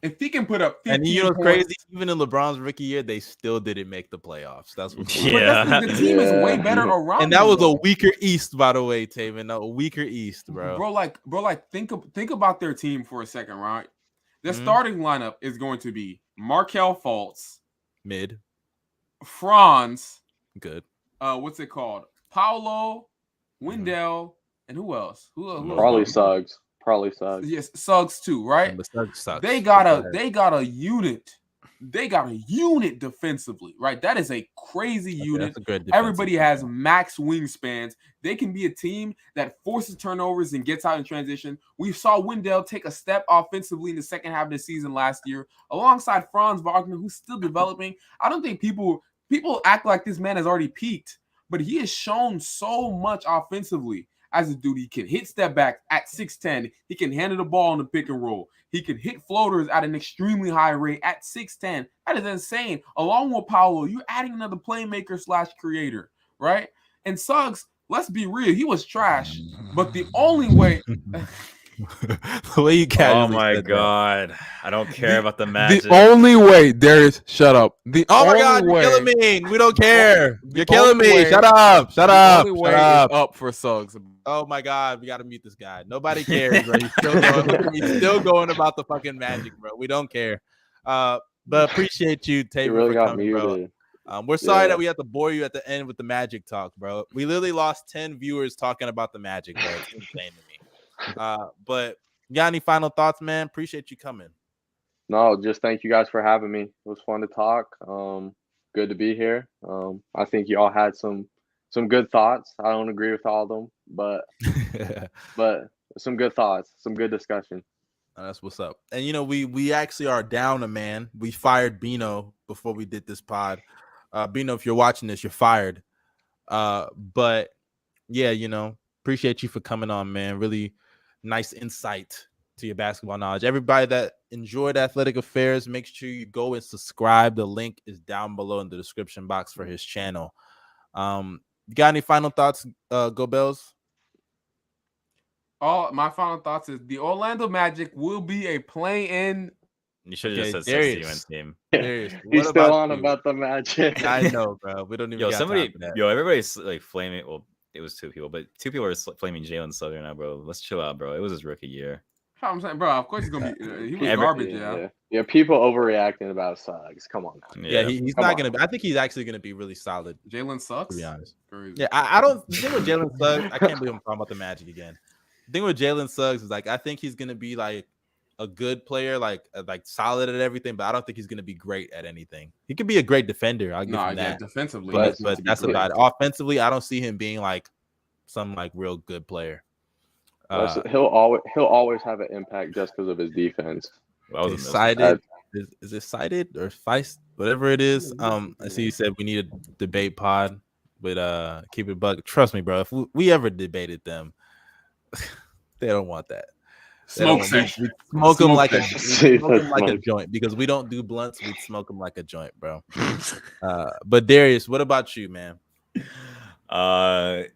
If he can put up 15 and you know what's crazy? Even in LeBron's rookie year, they still didn't make the playoffs. That's what. The team is way better around. And that was a weaker East, by the way, Taven. A weaker East, bro. Bro, think about their team for a second, right? Their starting lineup is going to be Markelle Fultz, mid, Franz, good. What's it called? Paolo, Wendell, and who else? Who Probably Suggs. Yes, Suggs too, right? Suggs sucks. They got a unit. They got a unit defensively, right? That is a crazy unit. Everybody has max wingspans. They can be a team that forces turnovers and gets out in transition. We saw Wendell take a step offensively in the second half of the season last year, alongside Franz Wagner, who's still developing. I don't think people act like this man has already peaked, but he has shown so much offensively. As a dude, he can hit step back at 6'10". He can handle the ball on the pick and roll. He can hit floaters at an extremely high rate at 6'10". That is insane. Along with Paolo, you're adding another playmaker / creator, right? And Suggs, let's be real, he was trash. But the only way... The way you oh my god, I don't care about the Magic. The only way, Darius, shut up. Oh my god, you're killing me. We don't care. You're killing me. Shut up. Shut up. Shut up. Up for Suggs. Oh my god, we gotta mute this guy. Nobody cares, bro. He's still going about the fucking Magic, bro. We don't care. But appreciate you, Taylor, really for coming, bro. We're sorry that we had to bore you at the end with the Magic talk, bro. We literally lost 10 viewers talking about the Magic, bro. It's insane to me. But you got any final thoughts, man? Appreciate you coming. No, just thank you guys for having me. It was fun to talk. Good to be here. I think you all had some good thoughts. I don't agree with all of them, but some good thoughts, some good discussion. That's what's up. And you know, we actually are down a man. We fired Bino before we did this pod. Bino, if you're watching this, you're fired. But yeah, you know, appreciate you for coming on, man. Really nice insight to your basketball knowledge. Everybody that enjoyed Athletic Affairs, make sure you go and subscribe. The link is down below in the description box for his channel. You got any final thoughts, Go Bells? My final thoughts is the Orlando Magic will be a play-in. You should have just said Darius. team. Darius, he's still on about the Magic. I know, bro. We don't even. Everybody's like flaming. Well, it was 2 people, but 2 people are flaming Jalen Suggs now, bro. Let's chill out, bro. It was his rookie year. I'm saying, bro, of course he's gonna be. He was garbage, yeah. People overreacting about Suggs. Come on now. Yeah, he's not gonna be. I think he's actually gonna be really solid. Jalen Suggs, to be honest. Crazy. Yeah, I don't. The thing with Jalen Suggs, I can't believe I'm talking about the Magic again. The thing with Jalen Suggs is like I think he's gonna be like a good player, like solid at everything, but I don't think he's going to be great at anything. He could be a great defender. I'll give him that. Defensively, but that's about it. Offensively, I don't see him being like some like real good player. He'll always have an impact just because of his defense. Excited. Is it cited or feist? Whatever it is. I see you said we need a debate pod with Keep It Buck. Trust me, bro. If we ever debated them, they don't want that. Smoke session. We smoke them like a joint because we don't do blunts. We smoke them like a joint, bro. But Darius, what about you, man? Cavs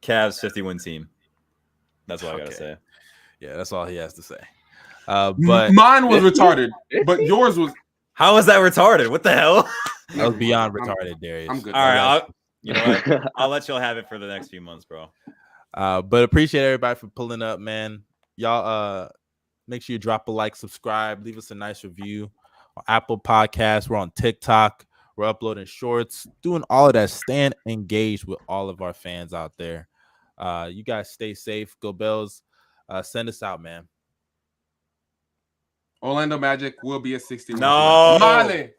50-win team. That's all I gotta say. Yeah, that's all he has to say. But mine was retarded, but yours was. How was that retarded? What the hell? That was beyond retarded, Darius. I'm good. All right, you know what? I'll let y'all have it for the next few months, bro. But appreciate everybody for pulling up, man. Y'all make sure you drop a like, subscribe, leave us a nice review on Apple Podcasts. We're on TikTok. We're uploading shorts, doing all of that. Staying engaged with all of our fans out there. You guys stay safe. Go Bells. Send us out, man. Orlando Magic will be a 61. No. Marley.